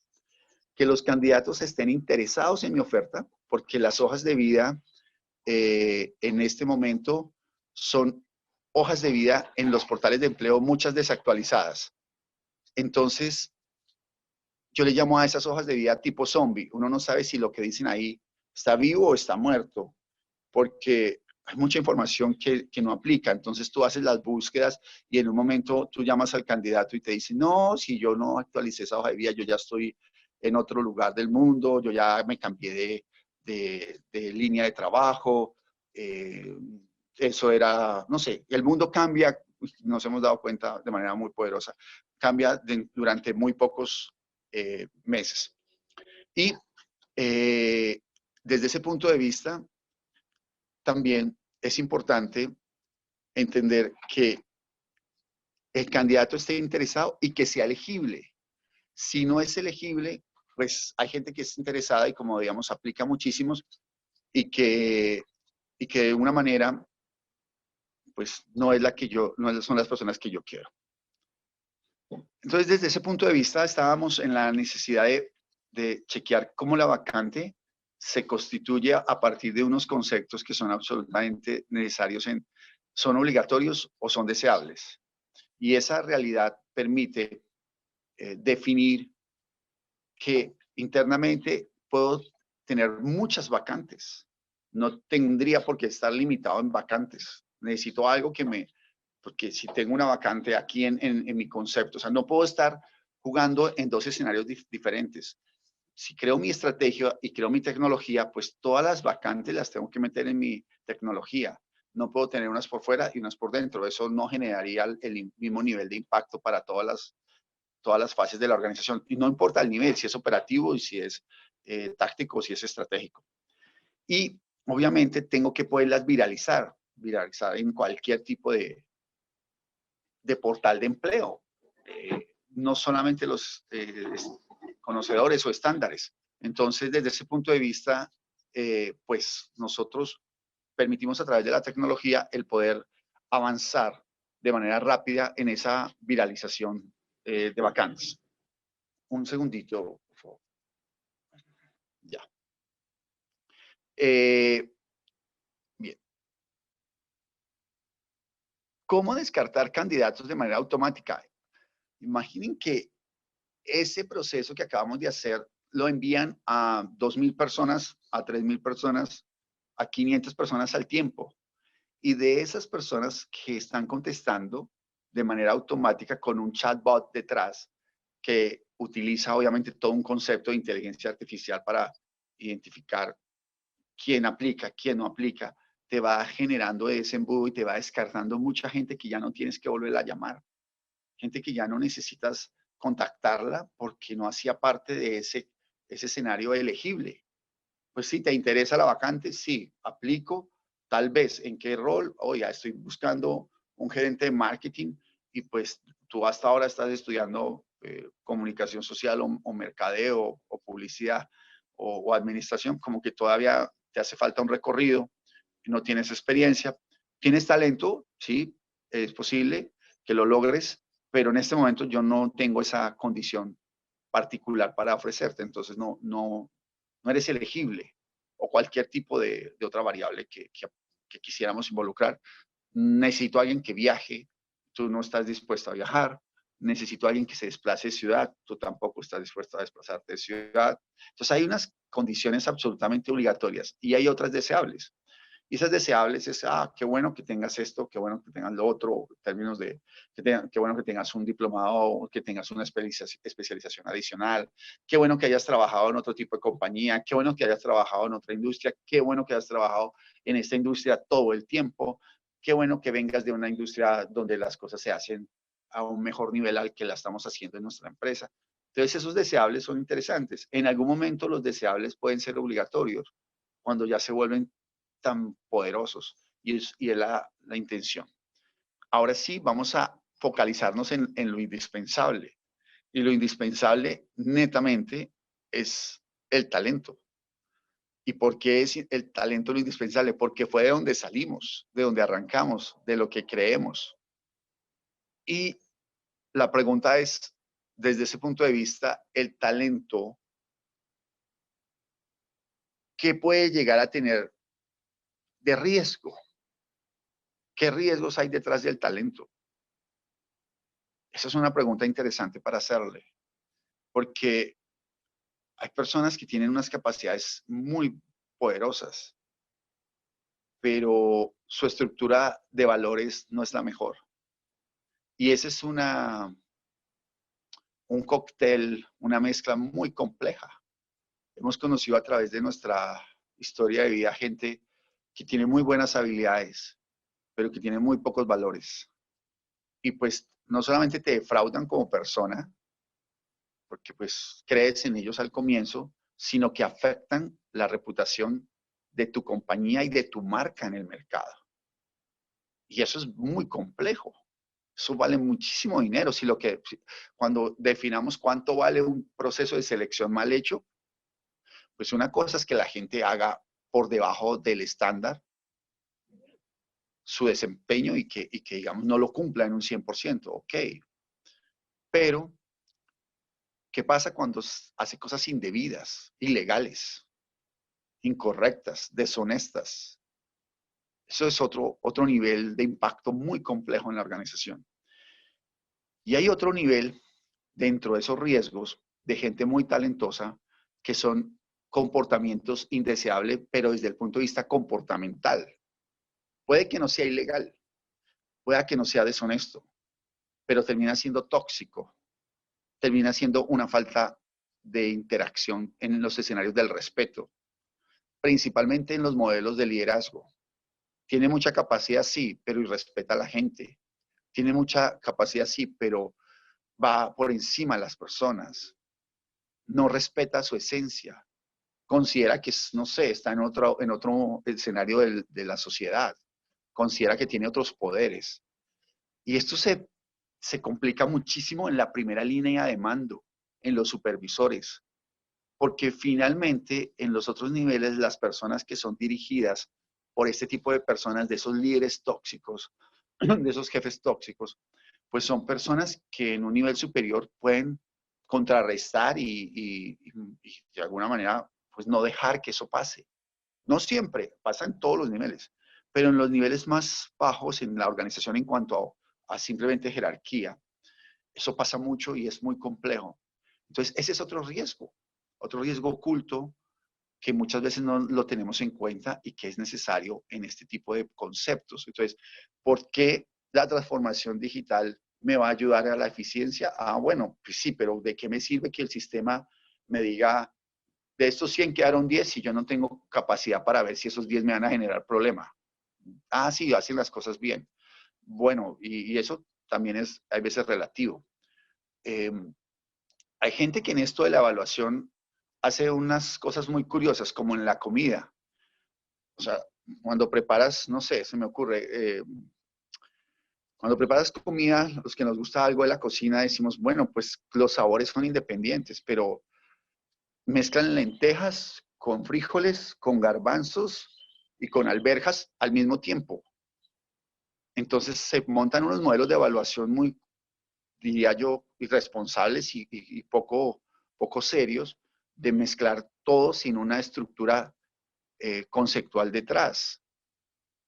[SPEAKER 2] Que los candidatos estén interesados en mi oferta, porque las hojas de vida en este momento son hojas de vida en los portales de empleo, muchas desactualizadas. Entonces, yo le llamo a esas hojas de vida tipo zombie. Uno no sabe si lo que dicen ahí está vivo o está muerto, porque hay mucha información que no aplica. Entonces tú haces las búsquedas y en un momento tú llamas al candidato y te dice, no, si yo no actualicé esa hoja de vida, yo ya estoy en otro lugar del mundo, yo ya me cambié de línea de trabajo, eso era, no sé, el mundo cambia, nos hemos dado cuenta de manera muy poderosa, cambia durante muy pocos meses. Y desde ese punto de vista, también es importante entender que el candidato esté interesado y que sea elegible. Si no es elegible, pues hay gente que es interesada y como digamos aplica muchísimos y que de una manera pues no es la que yo, no son las personas que yo quiero. Entonces desde ese punto de vista estábamos en la necesidad de chequear cómo la vacante se constituye a partir de unos conceptos que son absolutamente necesarios son obligatorios o son deseables. Y esa realidad permite definir que internamente puedo tener muchas vacantes. No tendría por qué estar limitado en vacantes. Necesito algo porque si tengo una vacante aquí en mi concepto, o sea, no puedo estar jugando en dos escenarios diferentes. Si creo mi estrategia y creo mi tecnología, pues todas las vacantes las tengo que meter en mi tecnología. No puedo tener unas por fuera y unas por dentro. Eso no generaría el mismo nivel de impacto para todas las fases de la organización. Y no importa el nivel, si es operativo y si es táctico o si es estratégico. Y obviamente tengo que poderlas viralizar en cualquier tipo de portal de empleo. No solamente los conocedores o estándares. Entonces, desde ese punto de vista, pues nosotros permitimos a través de la tecnología el poder avanzar de manera rápida en esa viralización de vacantes. Un segundito, por favor. Ya. Bien. ¿Cómo descartar candidatos de manera automática? Imaginen que ese proceso que acabamos de hacer lo envían a 2,000 personas, a 3,000 personas, a 500 personas al tiempo. Y de esas personas que están contestando de manera automática con un chatbot detrás que utiliza obviamente todo un concepto de inteligencia artificial para identificar quién aplica, quién no aplica, te va generando ese embudo y te va descartando mucha gente que ya no tienes que volver a llamar. Gente que ya no necesitas contactarla porque no hacía parte de ese escenario elegible. Pues si te interesa la vacante, sí, aplico, tal vez en qué rol, oye, estoy buscando un gerente de marketing y pues tú hasta ahora estás estudiando comunicación social o mercadeo o publicidad o administración, como que todavía te hace falta un recorrido, no tienes experiencia, tienes talento, sí, es posible que lo logres, pero en este momento yo no tengo esa condición particular para ofrecerte, entonces no eres elegible o cualquier tipo de otra variable que quisiéramos involucrar. Necesito a alguien que viaje, tú no estás dispuesto a viajar. Necesito a alguien que se desplace de ciudad, tú tampoco estás dispuesto a desplazarte de ciudad. Entonces hay unas condiciones absolutamente obligatorias y hay otras deseables. Y esas deseables es, qué bueno que tengas esto, qué bueno que tengas lo otro, en términos de, qué bueno que tengas un diplomado, que tengas una especialización adicional, qué bueno que hayas trabajado en otro tipo de compañía, qué bueno que hayas trabajado en otra industria, qué bueno que hayas trabajado en esta industria todo el tiempo, qué bueno que vengas de una industria donde las cosas se hacen a un mejor nivel al que la estamos haciendo en nuestra empresa. Entonces, esos deseables son interesantes. En algún momento los deseables pueden ser obligatorios, cuando ya se vuelven tan poderosos y es la intención. Ahora sí, vamos a focalizarnos en lo indispensable. Y lo indispensable netamente es el talento. ¿Y por qué es el talento lo indispensable? Porque fue de donde salimos, de donde arrancamos, de lo que creemos. Y la pregunta es, desde ese punto de vista, el talento, ¿qué puede llegar a tener de riesgo? ¿Qué riesgos hay detrás del talento? Esa es una pregunta interesante para hacerle, porque hay personas que tienen unas capacidades muy poderosas, pero su estructura de valores no es la mejor. Y ese es un cóctel, una mezcla muy compleja. Hemos conocido a través de nuestra historia de vida gente que tiene muy buenas habilidades, pero que tiene muy pocos valores. Y pues no solamente te defraudan como persona, porque pues crees en ellos al comienzo, sino que afectan la reputación de tu compañía y de tu marca en el mercado. Y eso es muy complejo. Eso vale muchísimo dinero. Cuando definamos cuánto vale un proceso de selección mal hecho, pues una cosa es que la gente haga por debajo del estándar su desempeño y que digamos, no lo cumpla en un 100%, ok. Pero, ¿qué pasa cuando hace cosas indebidas, ilegales, incorrectas, deshonestas? Eso es otro nivel de impacto muy complejo en la organización. Y hay otro nivel dentro de esos riesgos de gente muy talentosa que son comportamientos indeseables, pero desde el punto de vista comportamental. Puede que no sea ilegal, puede que no sea deshonesto, pero termina siendo tóxico, termina siendo una falta de interacción en los escenarios del respeto, principalmente en los modelos de liderazgo. Tiene mucha capacidad, sí, pero irrespeta a la gente. Tiene mucha capacidad, sí, pero va por encima de las personas. No respeta su esencia. Considera que, no sé, está en otro escenario de la sociedad. Considera que tiene otros poderes. Y esto se complica muchísimo en la primera línea de mando, en los supervisores, porque finalmente en los otros niveles las personas que son dirigidas por este tipo de personas, de esos líderes tóxicos, de esos jefes tóxicos, pues son personas que en un nivel superior pueden contrarrestar y de alguna manera pues no dejar que eso pase. No siempre, pasa en todos los niveles, pero en los niveles más bajos en la organización en cuanto a simplemente jerarquía, eso pasa mucho y es muy complejo. Entonces, ese es otro riesgo oculto que muchas veces no lo tenemos en cuenta y que es necesario en este tipo de conceptos. Entonces, ¿por qué la transformación digital me va a ayudar a la eficiencia? Ah, bueno, pues sí, pero ¿de qué me sirve que el sistema me diga, de estos 100 quedaron 10 si yo no tengo capacidad para ver si esos 10 me van a generar problema? Ah, sí, hacen las cosas bien. Bueno, y eso también es, hay veces relativo. Eh, Hay gente que en esto de la evaluación hace unas cosas muy curiosas, como en la comida. O sea, cuando preparas, no sé, se me ocurre, cuando preparas comida, los que nos gusta algo de la cocina decimos, bueno, pues los sabores son independientes, pero mezclan lentejas con frijoles, con garbanzos y con alberjas al mismo tiempo. Entonces se montan unos modelos de evaluación muy, diría yo, irresponsables y poco serios de mezclar todo sin una estructura conceptual detrás.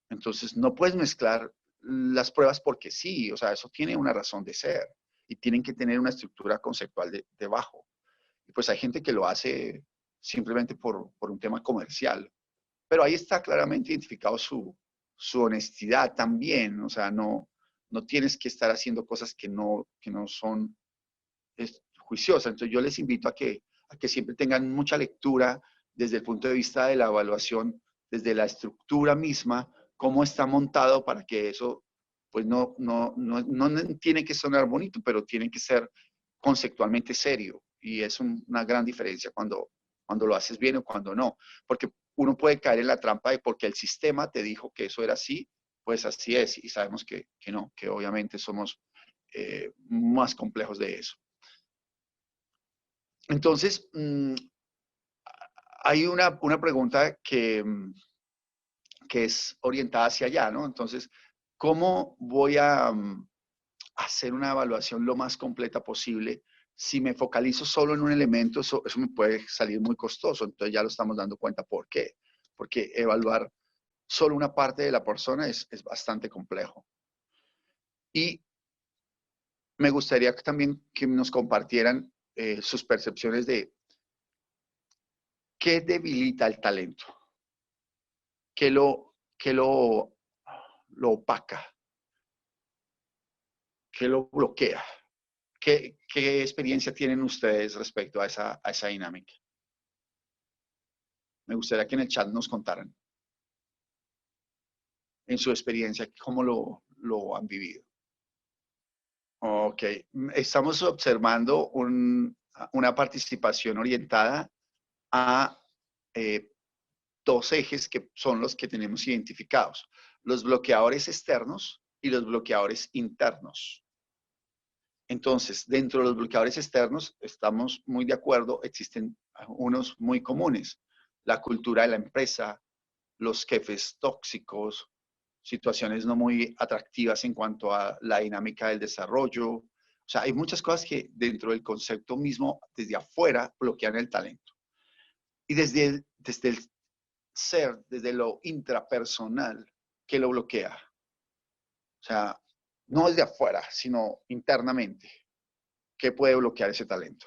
[SPEAKER 2] Entonces, no puedes mezclar las pruebas porque sí, o sea, eso tiene una razón de ser y tienen que tener una estructura conceptual debajo. Y pues hay gente que lo hace simplemente por un tema comercial, pero ahí está claramente identificado su honestidad también, o sea, no tienes que estar haciendo cosas que no son juiciosas. Entonces, yo les invito a que siempre tengan mucha lectura desde el punto de vista de la evaluación, desde la estructura misma, cómo está montado para que eso, pues no tiene que sonar bonito, pero tiene que ser conceptualmente serio. Y es una gran diferencia cuando lo haces bien o cuando no. Porque uno puede caer en la trampa de porque el sistema te dijo que eso era así, pues así es. Y sabemos que no, que obviamente somos más complejos de eso. Entonces, hay una pregunta que es orientada hacia allá, ¿no? Entonces, ¿cómo voy a hacer una evaluación lo más completa posible? Si me focalizo solo en un elemento, eso me puede salir muy costoso. Entonces ya lo estamos dando cuenta. ¿Por qué? Porque evaluar solo una parte de la persona es bastante complejo. Y me gustaría también que nos compartieran sus percepciones de qué debilita el talento, qué lo opaca, qué lo bloquea. ¿Qué experiencia tienen ustedes respecto a esa dinámica? Me gustaría que en el chat nos contaran en su experiencia cómo lo han vivido. Ok, estamos observando una participación orientada a dos ejes que son los que tenemos identificados: los bloqueadores externos y los bloqueadores internos. Entonces, dentro de los bloqueadores externos, estamos muy de acuerdo, existen unos muy comunes: la cultura de la empresa, los jefes tóxicos, situaciones no muy atractivas en cuanto a la dinámica del desarrollo. O sea, hay muchas cosas que dentro del concepto mismo, desde afuera, bloquean el talento. Y desde el ser, desde lo intrapersonal, ¿qué lo bloquea? O sea, no desde afuera, sino internamente. ¿Qué puede bloquear ese talento?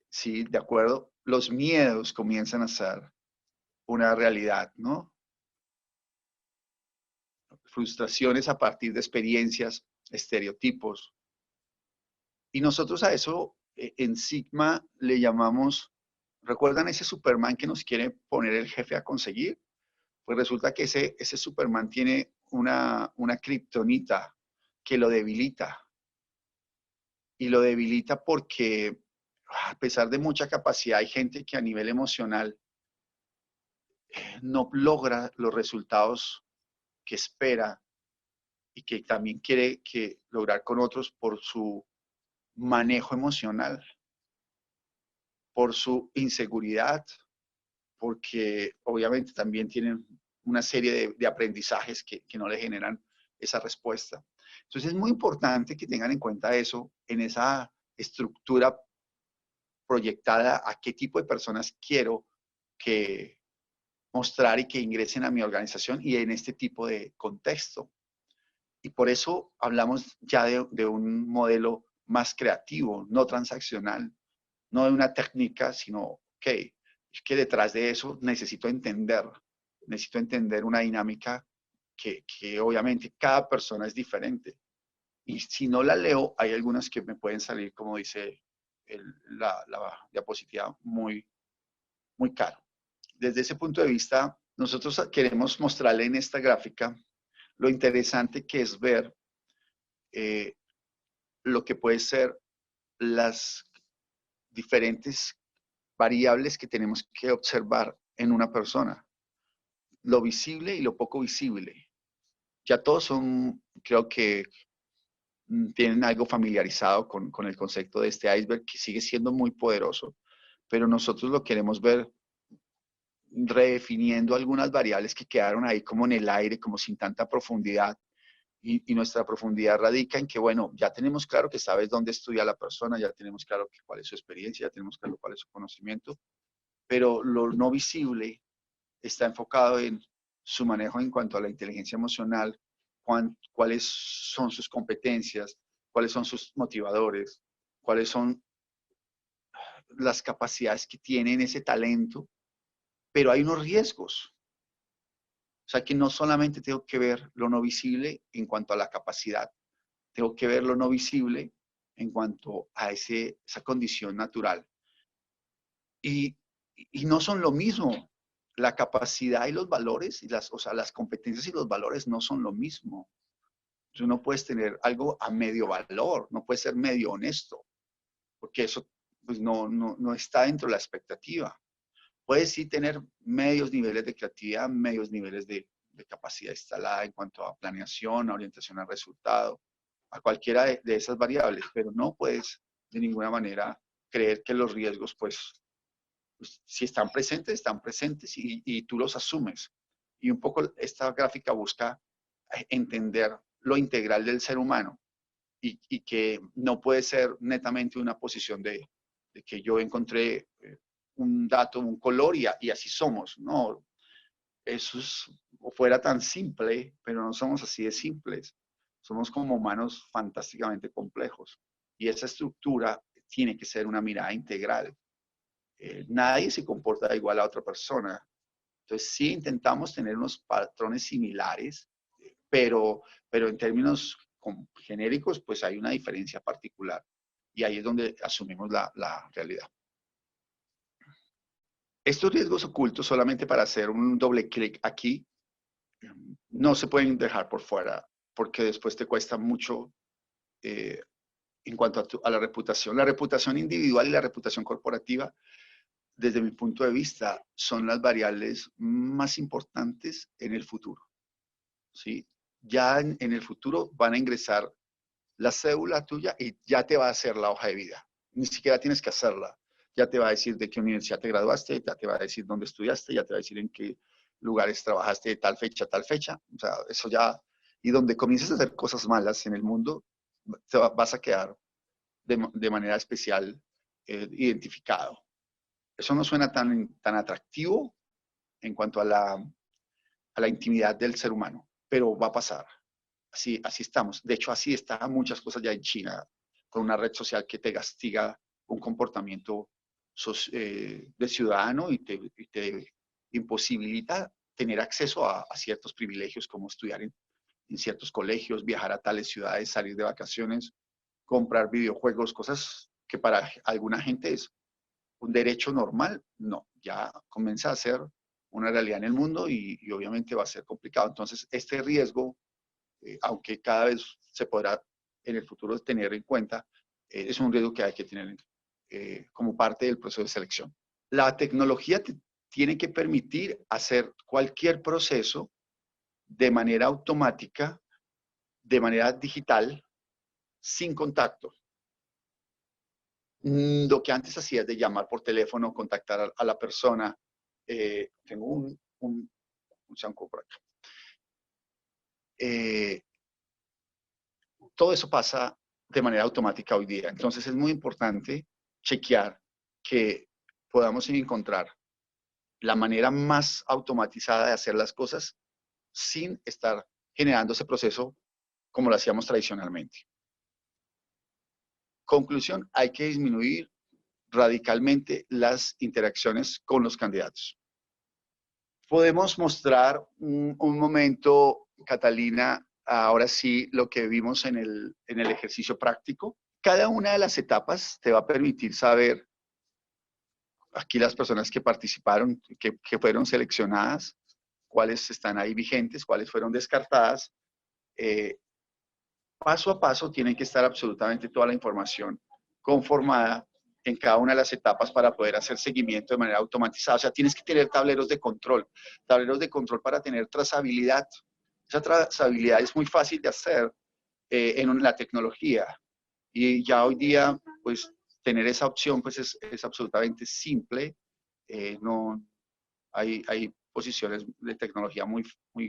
[SPEAKER 2] Sí, de acuerdo. Los miedos comienzan a ser una realidad, ¿no? Frustraciones a partir de experiencias, estereotipos. Y nosotros a eso en Sigma le llamamos, ¿recuerdan ese Superman que nos quiere poner el jefe a conseguir? Pues resulta que ese Superman tiene una kriptonita que lo debilita. Y lo debilita porque a pesar de mucha capacidad, hay gente que a nivel emocional no logra los resultados que espera y que también quiere lograr con otros por su manejo emocional, por su inseguridad, porque obviamente también tienen una serie de aprendizajes que no le generan esa respuesta. Entonces es muy importante que tengan en cuenta eso en esa estructura proyectada a qué tipo de personas quiero que mostrar y que ingresen a mi organización y en este tipo de contexto. Y por eso hablamos ya de un modelo más creativo, no transaccional, no de una técnica, sino, ok, es que detrás de eso necesito entender una dinámica que obviamente cada persona es diferente. Y si no la leo, hay algunas que me pueden salir, como dice la diapositiva, muy caro. Desde ese punto de vista, nosotros queremos mostrarle en esta gráfica lo interesante que es ver eh, lo que puede ser las diferentes variables que tenemos que observar en una persona, lo visible y lo poco visible. Ya todos son, creo que tienen algo familiarizado con el concepto de este iceberg, que sigue siendo muy poderoso, pero nosotros lo queremos ver redefiniendo algunas variables que quedaron ahí como en el aire, como sin tanta profundidad. Y nuestra profundidad radica en que, bueno, ya tenemos claro que sabes dónde estudia la persona, ya tenemos claro cuál es su experiencia, ya tenemos claro cuál es su conocimiento, pero lo no visible está enfocado en su manejo en cuanto a la inteligencia emocional, cuáles son sus competencias, cuáles son sus motivadores, cuáles son las capacidades que tiene en ese talento, pero hay unos riesgos. O sea que no solamente tengo que ver lo no visible en cuanto a la capacidad, tengo que ver lo no visible en cuanto a esa condición natural. Y, y no son lo mismo. La capacidad y los valores, o sea, las competencias y los valores no son lo mismo. Tú no puedes tener algo a medio valor, no puedes ser medio honesto, porque eso pues, no está dentro de la expectativa. Puedes sí tener medios niveles de creatividad, medios niveles de capacidad instalada en cuanto a planeación, a orientación al resultado, a cualquiera de esas variables, pero no puedes de ninguna manera creer que los riesgos, pues si están presentes y tú los asumes. Y un poco esta gráfica busca entender lo integral del ser humano y que no puede ser netamente una posición de que yo encontré un dato, un color y así somos. No, eso fuera tan simple, pero no somos así de simples. Somos como humanos fantásticamente complejos. Y esa estructura tiene que ser una mirada integral. Nadie se comporta igual a otra persona. Entonces sí intentamos tener unos patrones similares, pero en términos genéricos, pues hay una diferencia particular. Y ahí es donde asumimos la realidad. Estos riesgos ocultos, solamente para hacer un doble clic aquí, no se pueden dejar por fuera, porque después te cuesta mucho en cuanto a la reputación individual y la reputación corporativa, desde mi punto de vista, son las variables más importantes en el futuro, ¿sí? Ya en el futuro van a ingresar la cédula tuya y ya te va a hacer la hoja de vida. Ni siquiera tienes que hacerla. Ya te va a decir de qué universidad te graduaste, ya te va a decir dónde estudiaste, ya te va a decir en qué lugares trabajaste de tal fecha a tal fecha. O sea, eso ya... Y donde comiences a hacer cosas malas en el mundo, vas a quedar de manera especial identificado. Eso no suena tan atractivo en cuanto a la intimidad del ser humano, pero va a pasar. Así estamos. De hecho, así están muchas cosas ya en China, con una red social que te castiga un comportamiento de ciudadano y te imposibilita tener acceso a ciertos privilegios como estudiar en ciertos colegios, viajar a tales ciudades, salir de vacaciones, comprar videojuegos, cosas que para alguna gente es un derecho normal. No, ya comienza a ser una realidad en el mundo y obviamente va a ser complicado. Entonces, este riesgo, aunque cada vez se podrá en el futuro tener en cuenta, es un riesgo que hay que tener como parte del proceso de selección. La tecnología tiene que permitir hacer cualquier proceso de manera automática, de manera digital, sin contacto. Lo que antes hacías de llamar por teléfono, contactar a la persona. Tengo un zanco por acá. Todo eso pasa de manera automática hoy día. Entonces es muy importante chequear que podamos encontrar la manera más automatizada de hacer las cosas sin estar generando ese proceso como lo hacíamos tradicionalmente. Conclusión, hay que disminuir radicalmente las interacciones con los candidatos. Podemos mostrar un momento, Catalina, ahora sí, lo que vimos en el ejercicio práctico. Cada una de las etapas te va a permitir saber, aquí las personas que participaron, que fueron seleccionadas, cuáles están ahí vigentes, cuáles fueron descartadas. Paso a paso tienen que estar absolutamente toda la información conformada en cada una de las etapas para poder hacer seguimiento de manera automatizada. O sea, tienes que tener tableros de control para tener trazabilidad. Esa trazabilidad es muy fácil de hacer en la tecnología y ya hoy día, pues, tener esa opción pues es absolutamente simple. No, hay posiciones de tecnología muy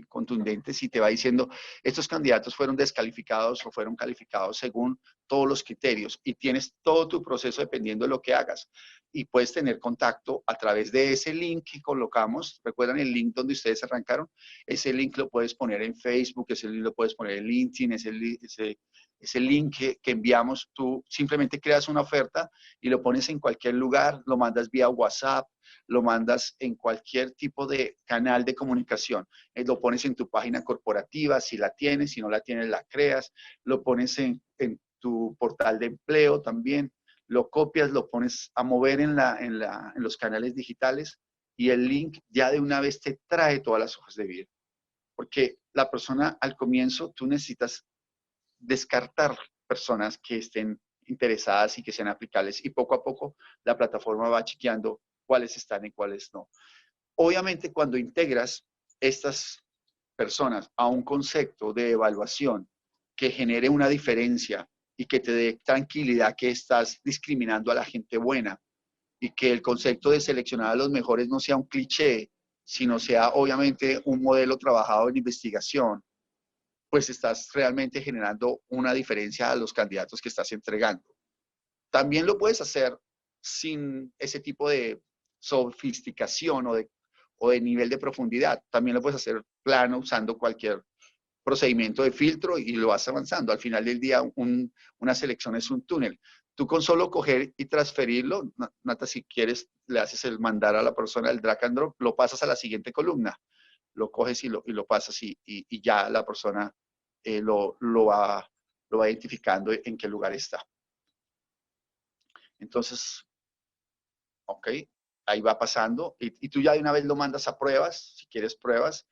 [SPEAKER 2] contundentes y te va diciendo, estos candidatos fueron descalificados o fueron calificados según todos los criterios y tienes todo tu proceso dependiendo de lo que hagas. Y puedes tener contacto a través de ese link que colocamos. ¿Recuerdan el link donde ustedes arrancaron? Ese link lo puedes poner en Facebook, ese link lo puedes poner en LinkedIn, ese link que enviamos. Tú simplemente creas una oferta y lo pones en cualquier lugar, lo mandas vía WhatsApp, lo mandas en cualquier tipo de canal de comunicación. Lo pones en tu página corporativa, si la tienes, si no la tienes, la creas. Lo pones en tu portal de empleo también. Lo copias, lo pones a mover en los canales digitales y el link ya de una vez te trae todas las hojas de vida. Porque la persona al comienzo, tú necesitas descartar personas que estén interesadas y que sean aplicables y poco a poco la plataforma va chequeando cuáles están y cuáles no. Obviamente, cuando integras estas personas a un concepto de evaluación que genere una diferencia y que te dé tranquilidad que estás discriminando a la gente buena y que el concepto de seleccionar a los mejores no sea un cliché, sino sea obviamente un modelo trabajado en investigación, pues estás realmente generando una diferencia a los candidatos que estás entregando. También lo puedes hacer sin ese tipo de sofisticación o de nivel de profundidad. También lo puedes hacer plano usando cualquier procedimiento de filtro y lo vas avanzando. Al final del día, una selección es un túnel. Tú con solo coger y transferirlo, Nata, si quieres, le haces el mandar a la persona el drag and drop, lo pasas a la siguiente columna, lo coges y lo pasas y ya la persona lo va identificando en qué lugar está. Entonces, ok, ahí va pasando y tú ya de una vez lo mandas a pruebas, si quieres pruebas,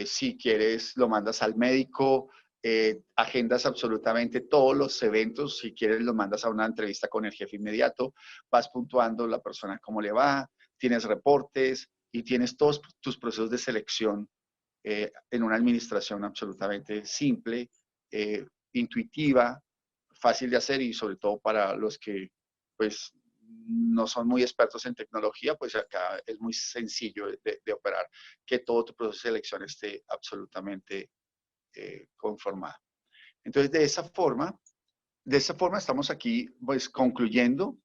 [SPEAKER 2] si quieres lo mandas al médico, agendas absolutamente todos los eventos, si quieres los mandas a una entrevista con el jefe inmediato, vas puntuando la persona cómo le va, tienes reportes y tienes todos tus procesos de selección en una administración absolutamente simple, intuitiva, fácil de hacer y sobre todo para los que pues no son muy expertos en tecnología, pues acá es muy sencillo de operar, que todo tu proceso de selección esté absolutamente conformado. Entonces, de esa forma estamos aquí pues concluyendo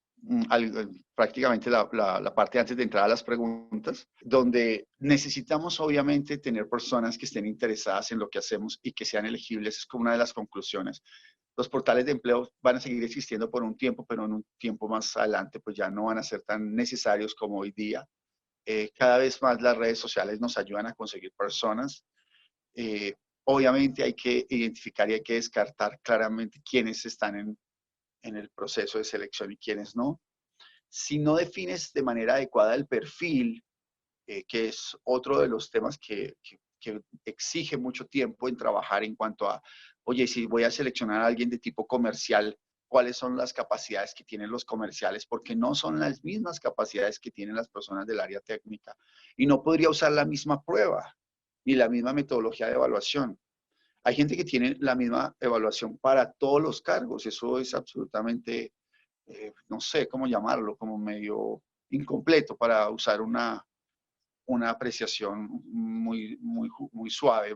[SPEAKER 2] prácticamente la parte antes de entrar a las preguntas, donde necesitamos obviamente tener personas que estén interesadas en lo que hacemos y que sean elegibles, es como una de las conclusiones. Los portales de empleo van a seguir existiendo por un tiempo, pero en un tiempo más adelante pues ya no van a ser tan necesarios como hoy día. Cada vez más las redes sociales nos ayudan a conseguir personas. Obviamente hay que identificar y hay que descartar claramente quiénes están en el proceso de selección y quiénes no. Si no defines de manera adecuada el perfil, que es otro de los temas que exige mucho tiempo en trabajar en cuanto a, oye, si voy a seleccionar a alguien de tipo comercial, ¿cuáles son las capacidades que tienen los comerciales? Porque no son las mismas capacidades que tienen las personas del área técnica. Y no podría usar la misma prueba ni la misma metodología de evaluación. Hay gente que tiene la misma evaluación para todos los cargos. Eso es absolutamente, no sé cómo llamarlo, como medio incompleto para usar una apreciación muy suave,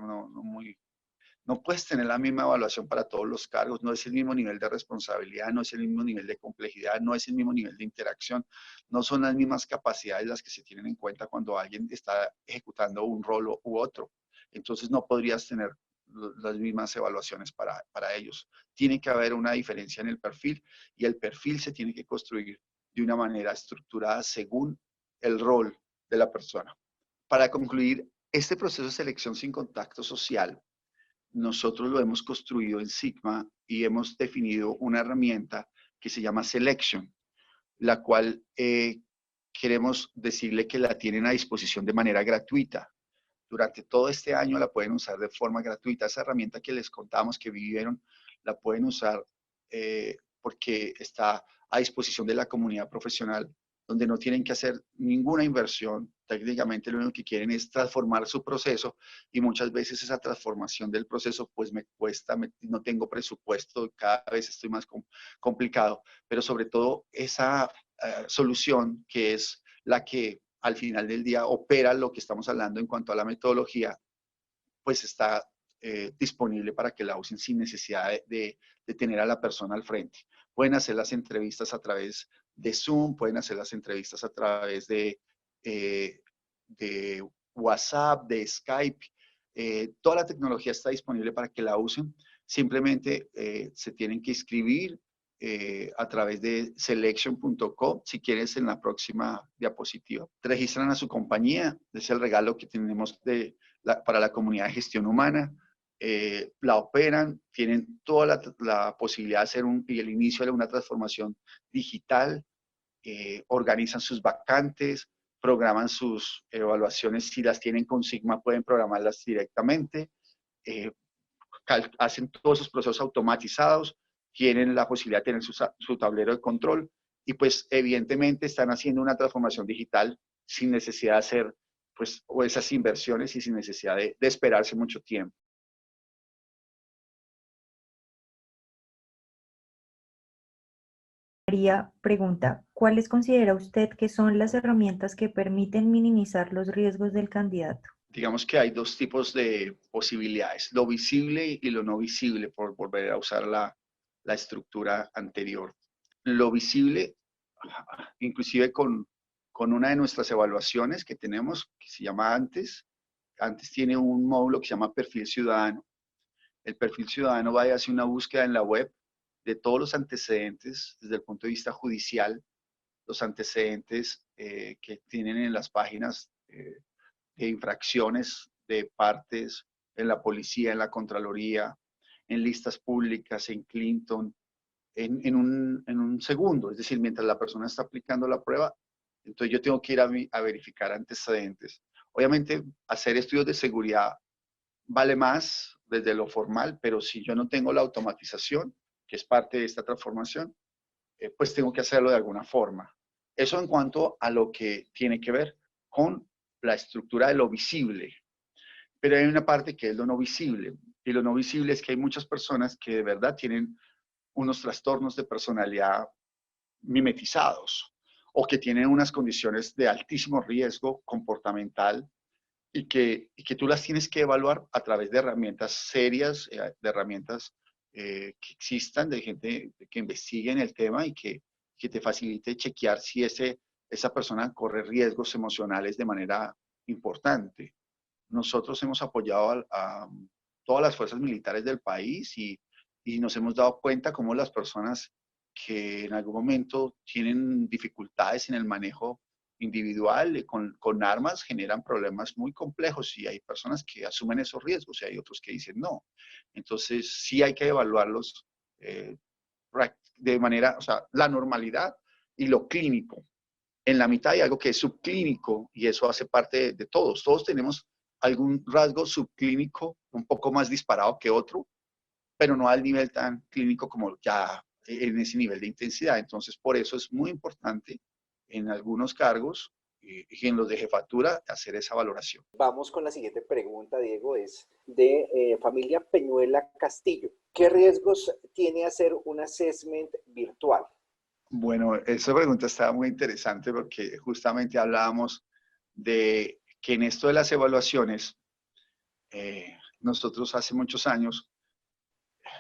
[SPEAKER 2] no puedes tener la misma evaluación para todos los cargos, no es el mismo nivel de responsabilidad, no es el mismo nivel de complejidad, no es el mismo nivel de interacción, no son las mismas capacidades las que se tienen en cuenta cuando alguien está ejecutando un rol u otro. Entonces no podrías tener las mismas evaluaciones para ellos. Tiene que haber una diferencia en el perfil y el perfil se tiene que construir de una manera estructurada según el rol de la persona. Para concluir, este proceso de selección sin contacto social, nosotros lo hemos construido en Sigma y hemos definido una herramienta que se llama Selection, la cual queremos decirle que la tienen a disposición de manera gratuita. Durante todo este año la pueden usar de forma gratuita. Esa herramienta que les contamos que vivieron, la pueden usar porque está a disposición de la comunidad profesional, donde no tienen que hacer ninguna inversión. Técnicamente lo único que quieren es transformar su proceso y muchas veces esa transformación del proceso pues me cuesta, no tengo presupuesto, cada vez estoy más complicado, pero sobre todo esa solución que es la que al final del día opera lo que estamos hablando en cuanto a la metodología, pues está disponible para que la usen sin necesidad de tener a la persona al frente. Pueden hacer las entrevistas a través de Zoom, pueden hacer las entrevistas a través de WhatsApp, de Skype. Toda la tecnología está disponible para que la usen. Simplemente se tienen que inscribir a través de selection.com. Si quieres, en la próxima diapositiva, registran a su compañía. Es el regalo que tenemos para la comunidad de gestión humana. La operan, tienen toda la posibilidad de hacer y el inicio de una transformación digital, organizan sus vacantes, programan sus evaluaciones. Si las tienen con Sigma, pueden programarlas directamente. Hacen todos esos procesos automatizados, tienen la posibilidad de tener su tablero de control y pues evidentemente están haciendo una transformación digital sin necesidad de hacer pues o esas inversiones y sin necesidad de esperarse mucho tiempo.
[SPEAKER 3] María pregunta, ¿cuáles considera usted que son las herramientas que permiten minimizar los riesgos del candidato?
[SPEAKER 2] Digamos que hay dos tipos de posibilidades, lo visible y lo no visible, por volver a usar la estructura anterior. Lo visible, inclusive con una de nuestras evaluaciones que tenemos, que se llama Antes tiene un módulo que se llama Perfil Ciudadano. El perfil ciudadano va y hace una búsqueda en la web de todos los antecedentes desde el punto de vista judicial, los antecedentes que tienen en las páginas de infracciones de partes, en la policía, en la Contraloría, en listas públicas, en Clinton, en un segundo. Es decir, mientras la persona está aplicando la prueba, entonces yo tengo que ir a verificar antecedentes. Obviamente, hacer estudios de seguridad vale más desde lo formal, pero si yo no tengo la automatización, que es parte de esta transformación, pues tengo que hacerlo de alguna forma. Eso en cuanto a lo que tiene que ver con la estructura de lo visible. Pero hay una parte que es lo no visible. Y lo no visible es que hay muchas personas que de verdad tienen unos trastornos de personalidad mimetizados o que tienen unas condiciones de altísimo riesgo comportamental y que tú las tienes que evaluar a través de herramientas serias, de herramientas que existan, de gente que investigue en el tema y que te facilite chequear si esa persona corre riesgos emocionales de manera importante. Nosotros hemos apoyado a todas las fuerzas militares del país y nos hemos dado cuenta cómo las personas que en algún momento tienen dificultades en el manejo individual con armas generan problemas muy complejos y hay personas que asumen esos riesgos y hay otros que dicen no. Entonces sí hay que evaluarlos eh, de manera, o sea, la normalidad y lo clínico. En la mitad hay algo que es subclínico y eso hace parte de todos. Todos tenemos algún rasgo subclínico un poco más disparado que otro, pero no al nivel tan clínico como ya en ese nivel de intensidad. Entonces, por eso es muy importante en algunos cargos y en los de jefatura hacer esa valoración.
[SPEAKER 1] Vamos con la siguiente pregunta, Diego, es de familia Peñuela Castillo. ¿Qué riesgos tiene hacer un assessment virtual?
[SPEAKER 2] Bueno, esa pregunta está muy interesante porque justamente hablábamos de que en esto de las evaluaciones, nosotros hace muchos años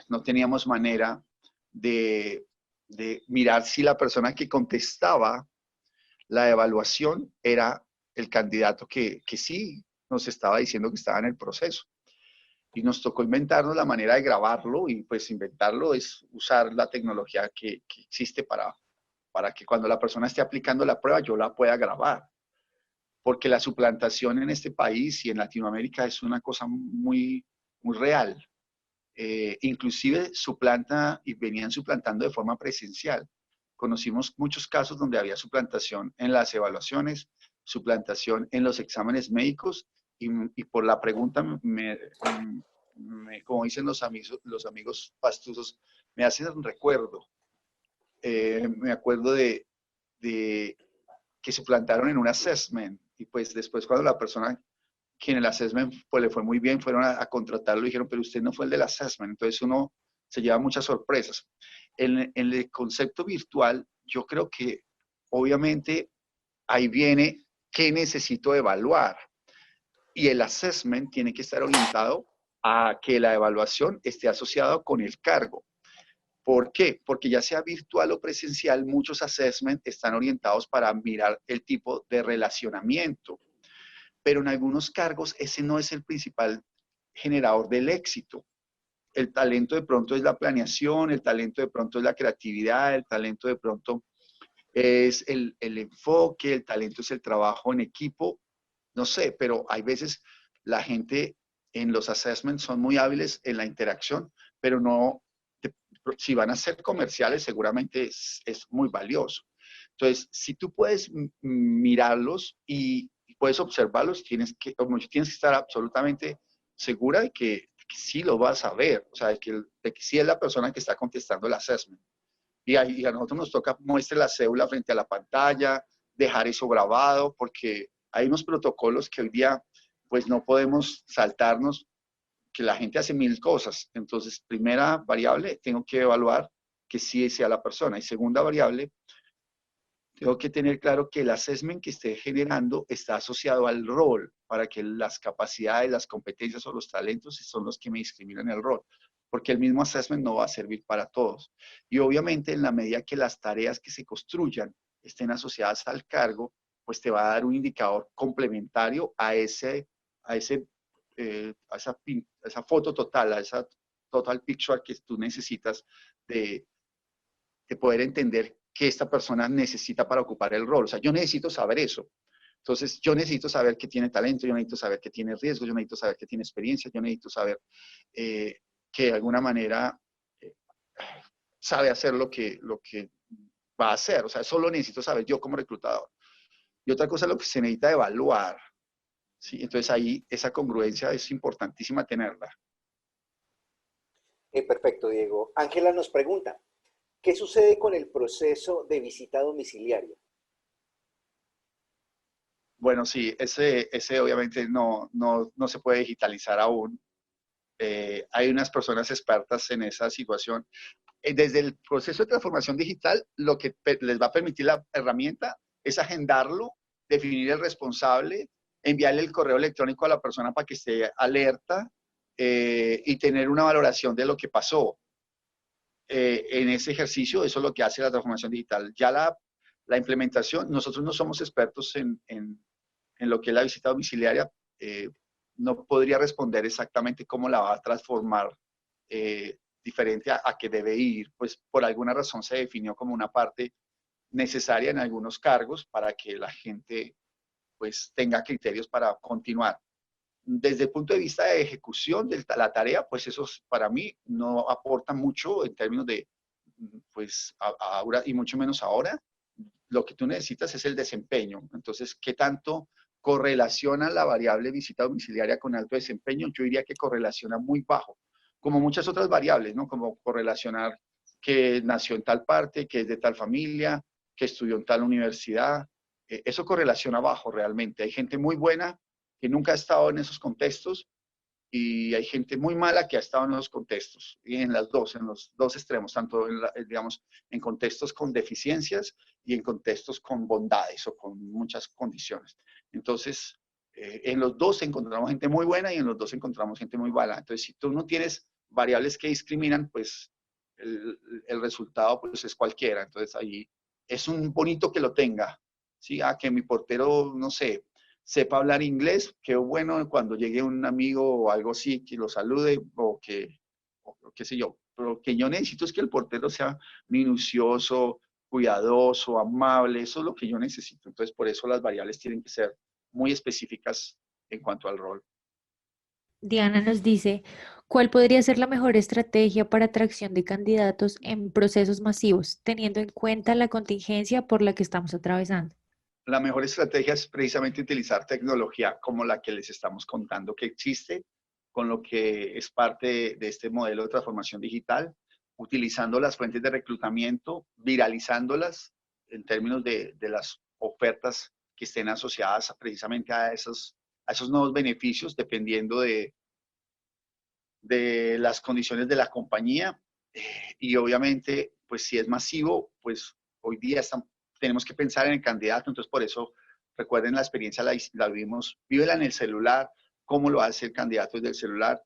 [SPEAKER 2] no teníamos manera de mirar si la persona que contestaba la evaluación era el candidato que sí nos estaba diciendo que estaba en el proceso. Y nos tocó inventarnos la manera de grabarlo y pues inventarlo es usar la tecnología que existe para que cuando la persona esté aplicando la prueba yo la pueda grabar. Porque la suplantación en este país y en Latinoamérica es una cosa muy, muy real. Inclusive suplanta y venían suplantando de forma presencial. Conocimos muchos casos donde había suplantación en las evaluaciones, suplantación en los exámenes médicos y por la pregunta, como dicen los amigos pastusos, me hacen un recuerdo. Me acuerdo de que suplantaron en un assessment y pues después cuando la persona que en el assessment pues le fue muy bien, fueron a contratarlo y dijeron, pero usted no fue el del assessment, entonces uno se lleva muchas sorpresas. En el concepto virtual, yo creo que obviamente ahí viene qué necesito evaluar y el assessment tiene que estar orientado a que la evaluación esté asociada con el cargo. ¿Por qué? Porque ya sea virtual o presencial, muchos assessments están orientados para mirar el tipo de relacionamiento, pero en algunos cargos ese no es el principal generador del éxito. El talento de pronto es la planeación, el talento de pronto es la creatividad, el talento de pronto es el enfoque, el talento es el trabajo en equipo, no sé, pero hay veces la gente en los assessments son muy hábiles en la interacción, pero no, si van a ser comerciales seguramente es muy valioso. Entonces, si tú puedes mirarlos y puedes observarlos, tienes que estar absolutamente segura de que sí lo vas a ver, o sea, de que sí es la persona que está contestando el assessment. Y a nosotros nos toca muestre la cédula frente a la pantalla, dejar eso grabado, porque hay unos protocolos que hoy día pues no podemos saltarnos, que la gente hace mil cosas. Entonces, primera variable, tengo que evaluar que sí sea la persona. Y segunda variable, tengo que tener claro que el assessment que esté generando está asociado al rol, para que las capacidades, las competencias o los talentos son los que me discriminan el rol, porque el mismo assessment no va a servir para todos. Y obviamente en la medida que las tareas que se construyan estén asociadas al cargo, pues te va a dar un indicador complementario a esa foto total, a esa total picture que tú necesitas de, de poder entender que esta persona necesita para ocupar el rol. O sea, yo necesito saber eso. Entonces, yo necesito saber que tiene talento, yo necesito saber que tiene riesgo, yo necesito saber que tiene experiencia, yo necesito saber que de alguna manera eh, sabe hacer lo que va a hacer. O sea, eso lo necesito saber yo como reclutador. Y otra cosa es lo que se necesita evaluar. ¿sí? Entonces ahí esa congruencia es importantísima tenerla.
[SPEAKER 1] Perfecto, Diego. Ángela nos pregunta, ¿qué sucede con el proceso de visita domiciliaria?
[SPEAKER 2] Bueno, sí, ese obviamente no se puede digitalizar aún. Hay unas personas expertas en esa situación. Desde el proceso de transformación digital, lo que les va a permitir la herramienta es agendarlo, definir el responsable, enviarle el correo electrónico a la persona para que esté alerta y tener una valoración de lo que pasó. En ese ejercicio, eso es lo que hace la transformación digital. Ya la implementación, nosotros no somos expertos en lo que es la visita domiciliaria, no podría responder exactamente cómo la va a transformar diferente a que debe ir, pues por alguna razón se definió como una parte necesaria en algunos cargos para que la gente pues tenga criterios para continuar. Desde el punto de vista de ejecución de la tarea, pues eso para mí no aporta mucho en términos de, pues ahora y mucho menos ahora. Lo que tú necesitas es el desempeño. Entonces, ¿qué tanto correlaciona la variable visita domiciliaria con alto desempeño? Yo diría que correlaciona muy bajo, como muchas otras variables, ¿no? Como correlacionar que nació en tal parte, que es de tal familia, que estudió en tal universidad. Eso correlaciona bajo realmente. Hay gente muy buena que nunca ha estado en esos contextos y hay gente muy mala que ha estado en esos contextos, y en los dos extremos, tanto digamos, en contextos con deficiencias y en contextos con bondades o con muchas condiciones. Entonces, en los dos encontramos gente muy buena y en los dos encontramos gente muy mala. Entonces, si tú no tienes variables que discriminan, pues el resultado pues, es cualquiera. Entonces, ahí es un bonito que lo tenga. ¿Sí? Que mi portero, no sé, sepa hablar inglés, qué bueno cuando llegue un amigo o algo así, que lo salude o qué sé yo. Pero lo que yo necesito es que el portero sea minucioso, cuidadoso, amable, eso es lo que yo necesito. Entonces, por eso las variables tienen que ser muy específicas en cuanto al rol.
[SPEAKER 3] Diana nos dice, ¿cuál podría ser la mejor estrategia para atracción de candidatos en procesos masivos, teniendo en cuenta la contingencia por la que estamos atravesando?
[SPEAKER 2] La mejor estrategia es precisamente utilizar tecnología como la que les estamos contando que existe, con lo que es parte de este modelo de transformación digital, utilizando las fuentes de reclutamiento, viralizándolas en términos de las ofertas que estén asociadas precisamente a esos nuevos beneficios, dependiendo de las condiciones de la compañía. Y obviamente, pues si es masivo, pues hoy día tenemos que pensar en el candidato, entonces por eso recuerden la experiencia, la vivimos, vívela en el celular, cómo lo hace el candidato desde el celular.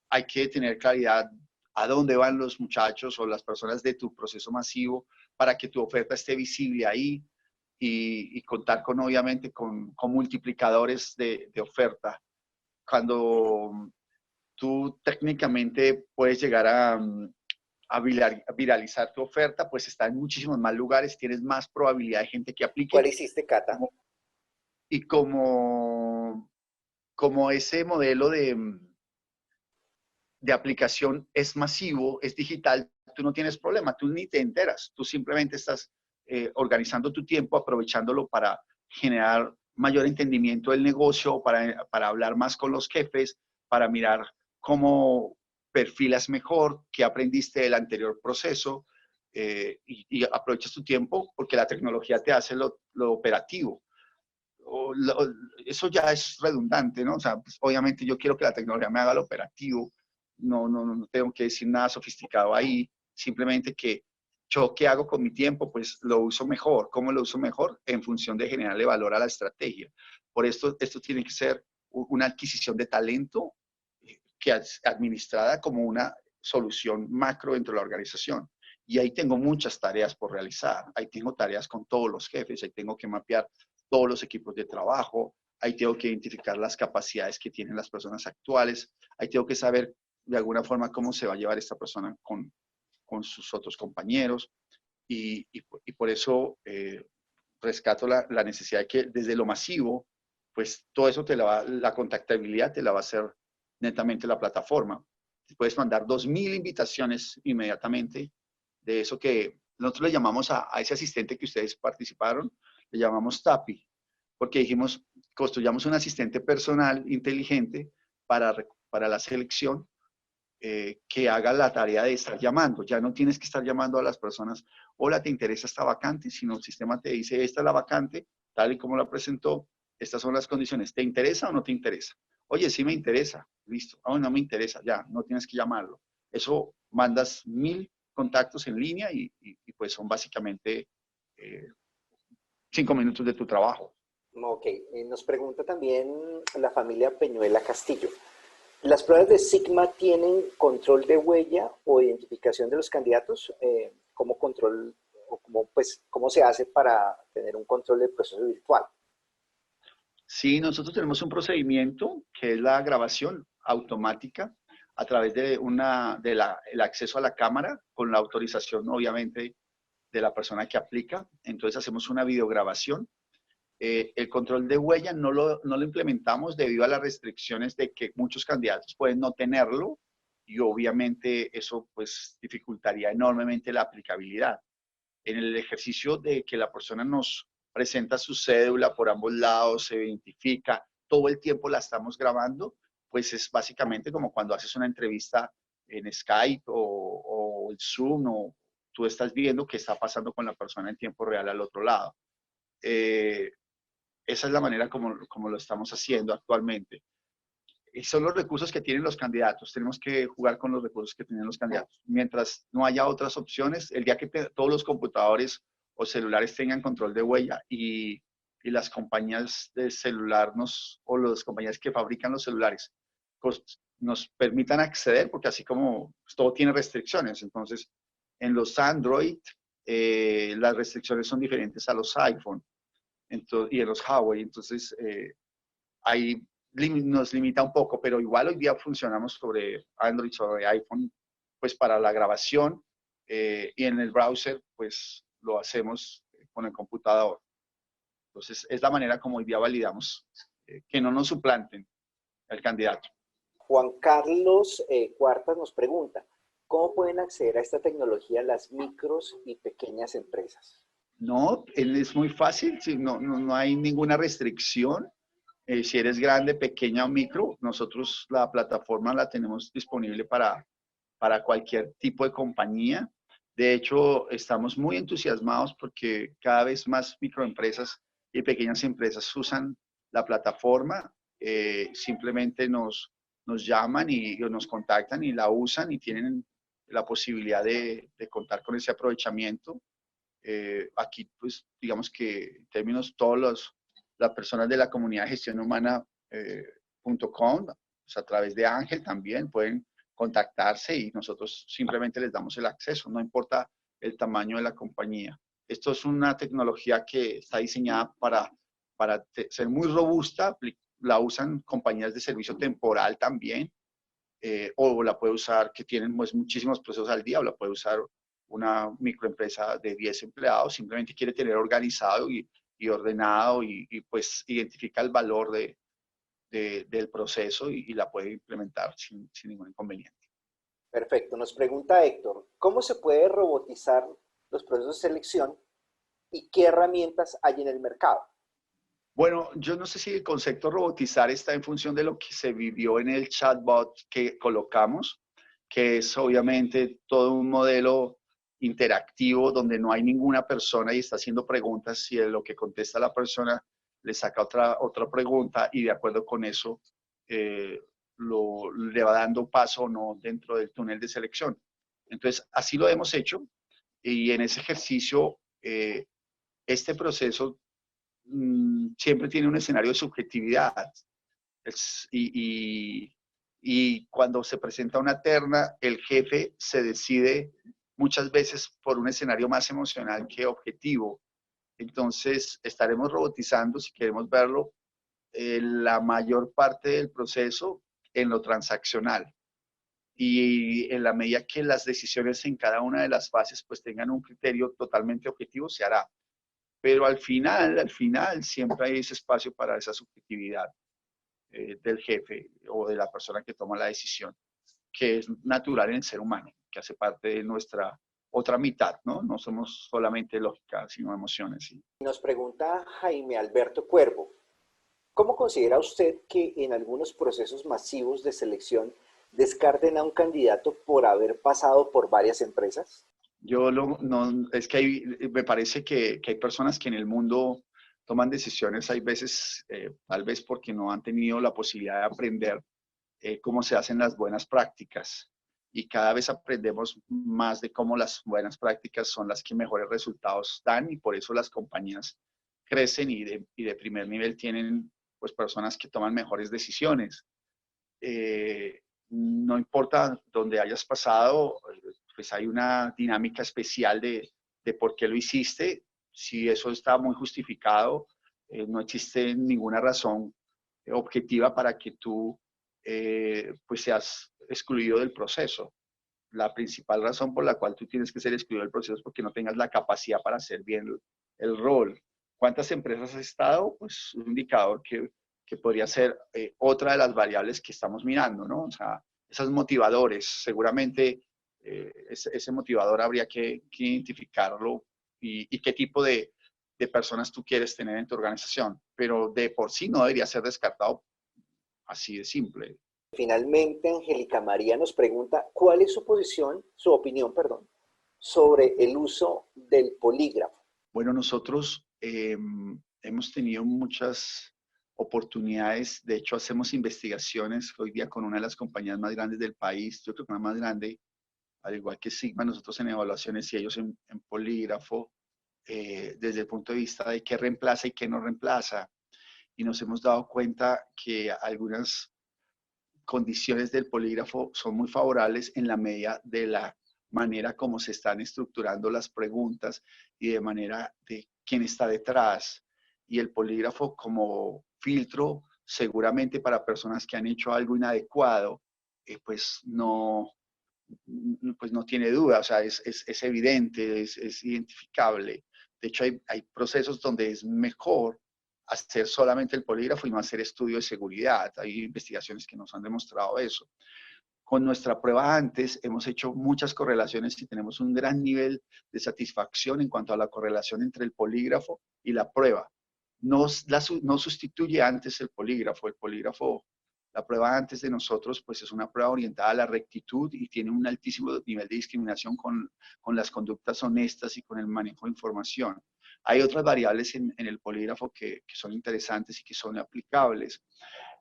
[SPEAKER 2] Hay que tener claridad a dónde van los muchachos o las personas de tu proceso masivo para que tu oferta esté visible ahí y contar con, obviamente, con multiplicadores de oferta. Cuando tú técnicamente puedes llegar a viralizar tu oferta, pues está en muchísimos más lugares, tienes más probabilidad de gente que
[SPEAKER 1] ¿Cuál
[SPEAKER 2] aplique.
[SPEAKER 1] hiciste, Cata?
[SPEAKER 2] Y como ese modelo de aplicación es masivo, es digital, tú no tienes problema, tú ni te enteras, tú simplemente estás organizando tu tiempo, aprovechándolo para generar mayor entendimiento del negocio, para hablar más con los jefes, para mirar cómo perfilas mejor, qué aprendiste del anterior proceso y aprovechas tu tiempo porque la tecnología te hace lo operativo. Eso ya es redundante, ¿no? O sea, pues, obviamente yo quiero que la tecnología me haga lo operativo, no tengo que decir nada sofisticado ahí, simplemente que yo qué hago con mi tiempo, pues lo uso mejor. ¿Cómo lo uso mejor? En función de generarle valor a la estrategia. Por esto tiene que ser una adquisición de talento que es administrada como una solución macro dentro de la organización. Y ahí tengo muchas tareas por realizar. Ahí tengo tareas con todos los jefes, ahí tengo que mapear todos los equipos de trabajo, ahí tengo que identificar las capacidades que tienen las personas actuales, ahí tengo que saber de alguna forma cómo se va a llevar esta persona con sus otros compañeros y por eso rescato la necesidad de que desde lo masivo, pues todo eso la contactabilidad te la va a hacer netamente la plataforma. Puedes mandar 2000 invitaciones inmediatamente de eso que nosotros le llamamos a ese asistente que ustedes participaron, le llamamos TAPI, porque dijimos, construyamos un asistente personal inteligente para la selección que haga la tarea de estar llamando. Ya no tienes que estar llamando a las personas, hola, ¿te interesa esta vacante? Sino el sistema te dice, esta es la vacante, tal y como la presentó, estas son las condiciones. ¿Te interesa o no te interesa? Oye, sí me interesa, listo. Oh, no me interesa, ya, no tienes que llamarlo. Eso mandas 1000 contactos en línea y pues son básicamente 5 minutos de tu trabajo.
[SPEAKER 1] Ok, nos pregunta también la familia Peñuela Castillo. ¿Las pruebas de Sigma tienen control de huella o identificación de los candidatos? ¿Cómo control o cómo se hace para tener un control del proceso virtual?
[SPEAKER 2] Sí, nosotros tenemos un procedimiento que es la grabación automática a través de el acceso a la cámara con la autorización, obviamente, de la persona que aplica. Entonces hacemos una videograbación. El control de huella no lo implementamos debido a las restricciones de que muchos candidatos pueden no tenerlo y obviamente eso pues dificultaría enormemente la aplicabilidad. En el ejercicio de que la persona nos presenta su cédula por ambos lados, se identifica, todo el tiempo la estamos grabando, pues es básicamente como cuando haces una entrevista en Skype o el Zoom, o tú estás viendo qué está pasando con la persona en tiempo real al otro lado. Esa es la manera como lo estamos haciendo actualmente. Y son los recursos que tienen los candidatos. Tenemos que jugar con los recursos que tienen los candidatos. Mientras no haya otras opciones, el día que todos los computadores o celulares tengan control de huella y las compañías de celular o las compañías que fabrican los celulares nos permitan acceder, porque así como pues, todo tiene restricciones, entonces en los Android las restricciones son diferentes a los iPhone y en los Huawei, entonces ahí nos limita un poco, pero igual hoy día funcionamos sobre Android, sobre iPhone, pues para la grabación y en el browser, pues lo hacemos con el computador. Entonces, es la manera como hoy día validamos que no nos suplanten el candidato.
[SPEAKER 1] Juan Carlos Cuartas nos pregunta, ¿cómo pueden acceder a esta tecnología las micros y pequeñas empresas?
[SPEAKER 2] No, es muy fácil, sí, no hay ninguna restricción. Si eres grande, pequeña o micro, nosotros la plataforma la tenemos disponible para cualquier tipo de compañía. De hecho, estamos muy entusiasmados porque cada vez más microempresas y pequeñas empresas usan la plataforma. Simplemente nos llaman y nos contactan y la usan y tienen la posibilidad de contar con ese aprovechamiento. Aquí, pues, digamos que en términos las personas de la comunidad de gestión humana.com, pues, a través de Ángel también pueden contactarse y nosotros simplemente les damos el acceso, no importa el tamaño de la compañía. Esto es una tecnología que está diseñada para ser muy robusta, la usan compañías de servicio temporal también, o la puede usar que tienen pues, muchísimos procesos al día, o la puede usar una microempresa de 10 empleados, simplemente quiere tener organizado y ordenado y pues identifica el valor del proceso y la puede implementar sin ningún inconveniente.
[SPEAKER 1] Perfecto. Nos pregunta Héctor, ¿cómo se puede robotizar los procesos de selección y qué herramientas hay en el mercado?
[SPEAKER 2] Bueno, yo no sé si el concepto robotizar está en función de lo que se vivió en el chatbot que colocamos, que es obviamente todo un modelo interactivo donde no hay ninguna persona y está haciendo preguntas y de lo que contesta la persona le saca otra pregunta y de acuerdo con eso le va dando paso o no dentro del túnel de selección. Entonces, así lo hemos hecho y en ese ejercicio, este proceso siempre tiene un escenario de subjetividad. Y cuando se presenta una terna, el jefe se decide muchas veces por un escenario más emocional que objetivo. Entonces, estaremos robotizando, si queremos verlo, la mayor parte del proceso en lo transaccional. Y en la medida que las decisiones en cada una de las fases pues tengan un criterio totalmente objetivo, se hará. Pero al final, siempre hay ese espacio para esa subjetividad del jefe o de la persona que toma la decisión, que es natural en el ser humano, que hace parte de nuestra otra mitad, ¿no? No somos solamente lógica, sino emociones. ¿Sí?
[SPEAKER 1] Nos pregunta Jaime Alberto Cuervo, ¿Cómo considera usted que en algunos procesos masivos de selección descarten a un candidato por haber pasado por varias empresas?
[SPEAKER 2] No, es que me parece que hay personas que en el mundo toman decisiones, hay veces, tal vez porque no han tenido la posibilidad de aprender cómo se hacen las buenas prácticas. Y cada vez aprendemos más de cómo las buenas prácticas son las que mejores resultados dan y por eso las compañías crecen y de primer nivel tienen pues personas que toman mejores decisiones. No importa dónde hayas pasado, pues hay una dinámica especial de por qué lo hiciste. Si eso está muy justificado, no existe ninguna razón objetiva para que tú pues seas excluido del proceso. La principal razón por la cual tú tienes que ser excluido del proceso es porque no tengas la capacidad para hacer bien el rol. ¿Cuántas empresas has estado? Pues un indicador que podría ser otra de las variables que estamos mirando, ¿no? O sea, esos motivadores, seguramente ese motivador habría que identificarlo y qué tipo de personas tú quieres tener en tu organización, pero de por sí no debería ser descartado así de simple.
[SPEAKER 1] Finalmente, Angélica María nos pregunta cuál es su opinión, perdón, sobre el uso del polígrafo.
[SPEAKER 2] Bueno, nosotros hemos tenido muchas oportunidades, de hecho hacemos investigaciones hoy día con una de las compañías más grandes del país, yo creo que una más grande, al igual que Sigma, nosotros en evaluaciones y ellos en polígrafo, desde el punto de vista de qué reemplaza y qué no reemplaza. Y nos hemos dado cuenta que algunas condiciones del polígrafo son muy favorables en la medida de la manera como se están estructurando las preguntas y de manera de quién está detrás. Y el polígrafo como filtro, seguramente para personas que han hecho algo inadecuado, pues no tiene duda, o sea, es evidente, es identificable. De hecho, hay procesos donde es mejor hacer solamente el polígrafo y no hacer estudio de seguridad. Hay investigaciones que nos han demostrado eso. Con nuestra prueba antes hemos hecho muchas correlaciones y tenemos un gran nivel de satisfacción en cuanto a la correlación entre el polígrafo y la prueba. No sustituye antes el polígrafo, la prueba antes de nosotros, pues es una prueba orientada a la rectitud y tiene un altísimo nivel de discriminación con las conductas honestas y con el manejo de información. Hay otras variables en el polígrafo que son interesantes y que son aplicables.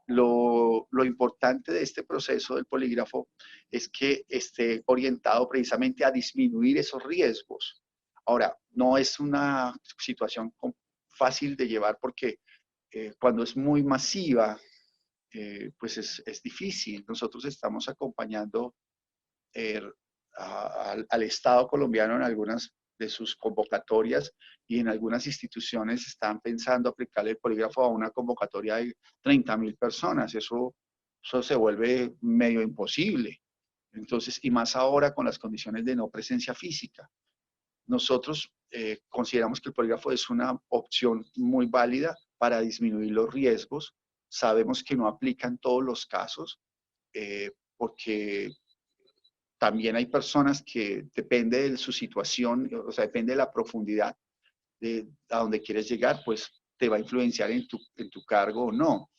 [SPEAKER 2] Lo importante de este proceso del polígrafo es que esté orientado precisamente a disminuir esos riesgos. Ahora, no es una situación fácil de llevar porque cuando es muy masiva, pues es difícil. Nosotros estamos acompañando eh, al Estado colombiano en algunas de sus convocatorias y en algunas instituciones están pensando aplicar el polígrafo a una convocatoria de 30.000 personas. Eso se vuelve medio imposible. Entonces, y más ahora con las condiciones de no presencia física. Nosotros consideramos que el polígrafo es una opción muy válida para disminuir los riesgos. Sabemos que no aplica en todos los casos porque también hay personas que depende de su situación, o sea, depende de la profundidad de a donde quieres llegar, pues te va a influenciar en tu cargo o no.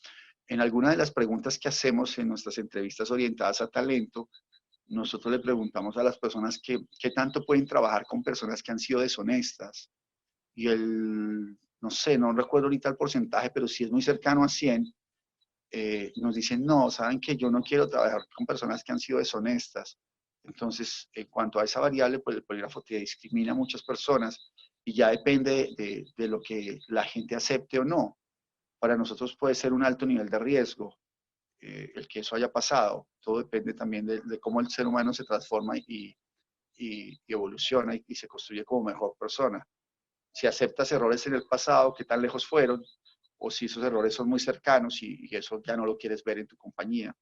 [SPEAKER 2] En algunas de las preguntas que hacemos en nuestras entrevistas orientadas a talento, nosotros le preguntamos a las personas qué tanto pueden trabajar con personas que han sido deshonestas. Y no sé, no recuerdo ahorita el porcentaje, pero sí es muy cercano a 100. Nos dicen, no, saben que yo no quiero trabajar con personas que han sido deshonestas. Entonces, en cuanto a esa variable, pues el polígrafo te discrimina a muchas personas y ya depende de lo que la gente acepte o no. Para nosotros puede ser un alto nivel de riesgo el que eso haya pasado. Todo depende también de cómo el ser humano se transforma y evoluciona y se construye como mejor persona. Si aceptas errores en el pasado, qué tan lejos fueron, o si esos errores son muy cercanos y eso ya no lo quieres ver en tu compañía.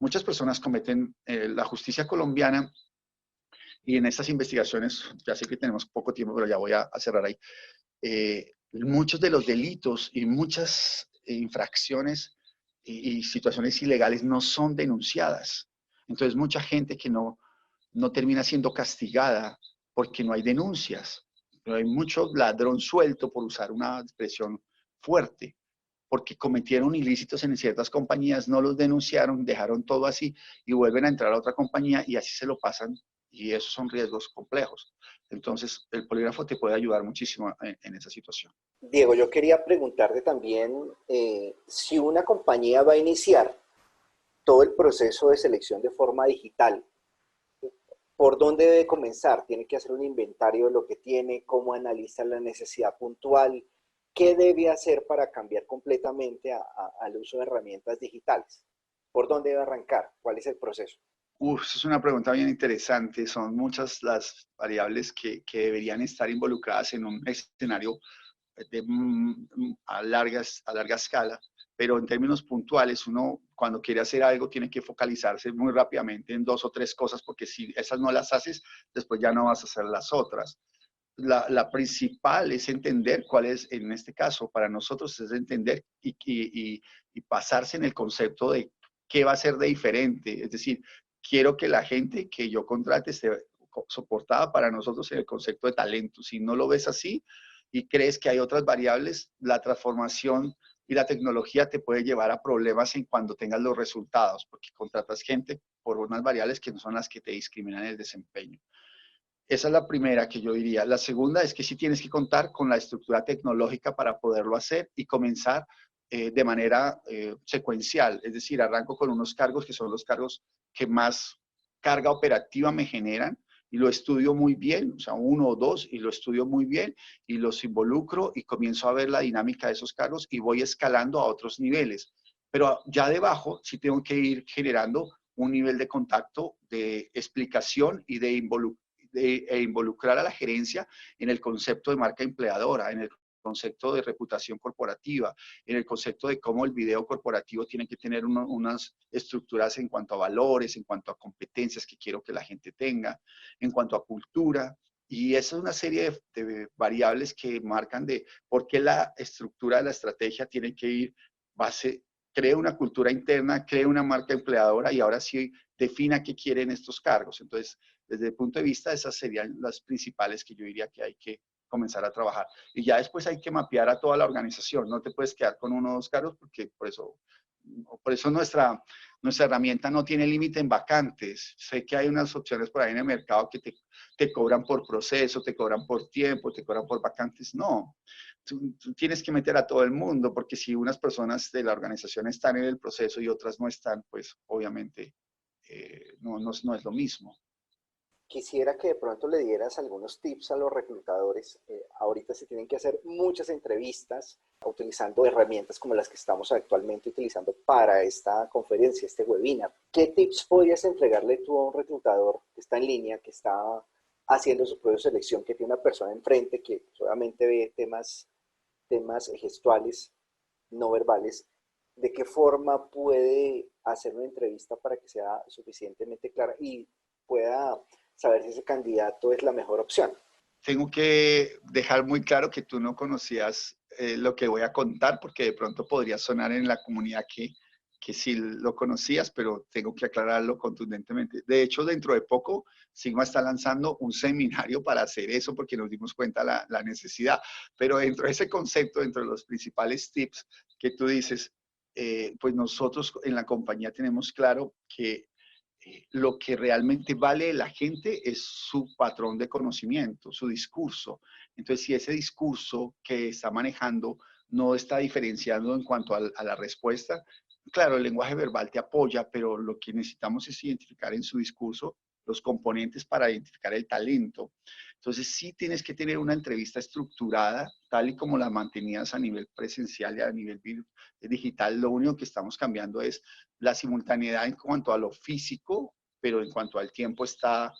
[SPEAKER 2] Muchas personas cometen la justicia colombiana y en estas investigaciones, ya sé que tenemos poco tiempo, pero ya voy a cerrar ahí, muchos de los delitos y muchas infracciones y situaciones ilegales no son denunciadas. Entonces, mucha gente que no termina siendo castigada porque no hay denuncias. Pero hay mucho ladrón suelto, por usar una expresión fuerte, porque cometieron ilícitos en ciertas compañías, no los denunciaron, dejaron todo así y vuelven a entrar a otra compañía y así se lo pasan, y esos son riesgos complejos. Entonces, el polígrafo te puede ayudar muchísimo en esa situación.
[SPEAKER 1] Diego, yo quería preguntarte también si una compañía va a iniciar todo el proceso de selección de forma digital, ¿por dónde debe comenzar? ¿Tiene que hacer un inventario de lo que tiene? ¿Cómo analiza la necesidad puntual? ¿Qué debe hacer para cambiar completamente al uso de herramientas digitales? ¿Por dónde debe arrancar? ¿Cuál es el proceso?
[SPEAKER 2] Esa es una pregunta bien interesante. Son muchas las variables que deberían estar involucradas en un escenario a larga escala, pero en términos puntuales, uno cuando quiere hacer algo tiene que focalizarse muy rápidamente en 2 o 3 cosas, porque si esas no las haces, después ya no vas a hacer las otras. La principal es entender cuál es, en este caso, para nosotros es entender y pasarse en el concepto de qué va a ser de diferente. Es decir, quiero que la gente que yo contrate esté soportada para nosotros en el concepto de talento. Si no lo ves así y crees que hay otras variables, la transformación y la tecnología te puede llevar a problemas en cuando tengas los resultados, porque contratas gente por unas variables que no son las que te discriminan el desempeño. Esa es la primera que yo diría. La segunda es que sí tienes que contar con la estructura tecnológica para poderlo hacer y comenzar de manera secuencial. Es decir, arranco con unos cargos que son los cargos que más carga operativa me generan y lo estudio muy bien, o sea, 1 o 2, y lo estudio muy bien y los involucro y comienzo a ver la dinámica de esos cargos y voy escalando a otros niveles. Pero ya debajo sí tengo que ir generando un nivel de contacto, de explicación y de involucrar a la gerencia en el concepto de marca empleadora, en el concepto de reputación corporativa, en el concepto de cómo el video corporativo tiene que tener unas estructuras en cuanto a valores, en cuanto a competencias que quiero que la gente tenga, en cuanto a cultura. Y esa es una serie de variables que marcan de por qué la estructura de la estrategia tiene que ir base, cree una cultura interna, cree una marca empleadora y ahora sí defina qué quieren estos cargos. Entonces, desde el punto de vista, esas serían las principales que yo diría que hay que comenzar a trabajar. Y ya después hay que mapear a toda la organización. No te puedes quedar con 1 o 2 cargos porque por eso nuestra herramienta no tiene límite en vacantes. Sé que hay unas opciones por ahí en el mercado que te cobran por proceso, te cobran por tiempo, te cobran por vacantes. No, tú tienes que meter a todo el mundo porque si unas personas de la organización están en el proceso y otras no están, pues obviamente no es lo mismo.
[SPEAKER 1] Quisiera que de pronto le dieras algunos tips a los reclutadores. Ahorita se tienen que hacer muchas entrevistas utilizando herramientas como las que estamos actualmente utilizando para esta conferencia, este webinar. ¿Qué tips podrías entregarle tú a un reclutador que está en línea, que está haciendo su proceso de selección, que tiene una persona enfrente que solamente ve temas gestuales, no verbales? ¿De qué forma puede hacer una entrevista para que sea suficientemente clara y pueda saber si ese candidato es la mejor opción?
[SPEAKER 2] Tengo que dejar muy claro que tú no conocías lo que voy a contar, porque de pronto podría sonar en la comunidad que sí lo conocías, pero tengo que aclararlo contundentemente. De hecho, dentro de poco, Sigma está lanzando un seminario para hacer eso, porque nos dimos cuenta la necesidad. Pero dentro de ese concepto, dentro de los principales tips que tú dices, pues nosotros en la compañía tenemos claro que lo que realmente vale la gente es su patrón de conocimiento, su discurso. Entonces, si ese discurso que está manejando no está diferenciando en cuanto a la respuesta, claro, el lenguaje verbal te apoya, pero lo que necesitamos es identificar en su discurso los componentes para identificar el talento. Entonces, sí tienes que tener una entrevista estructurada, tal y como la mantenías a nivel presencial y a nivel digital. Lo único que estamos cambiando es la simultaneidad en cuanto a lo físico, pero en cuanto al tiempo está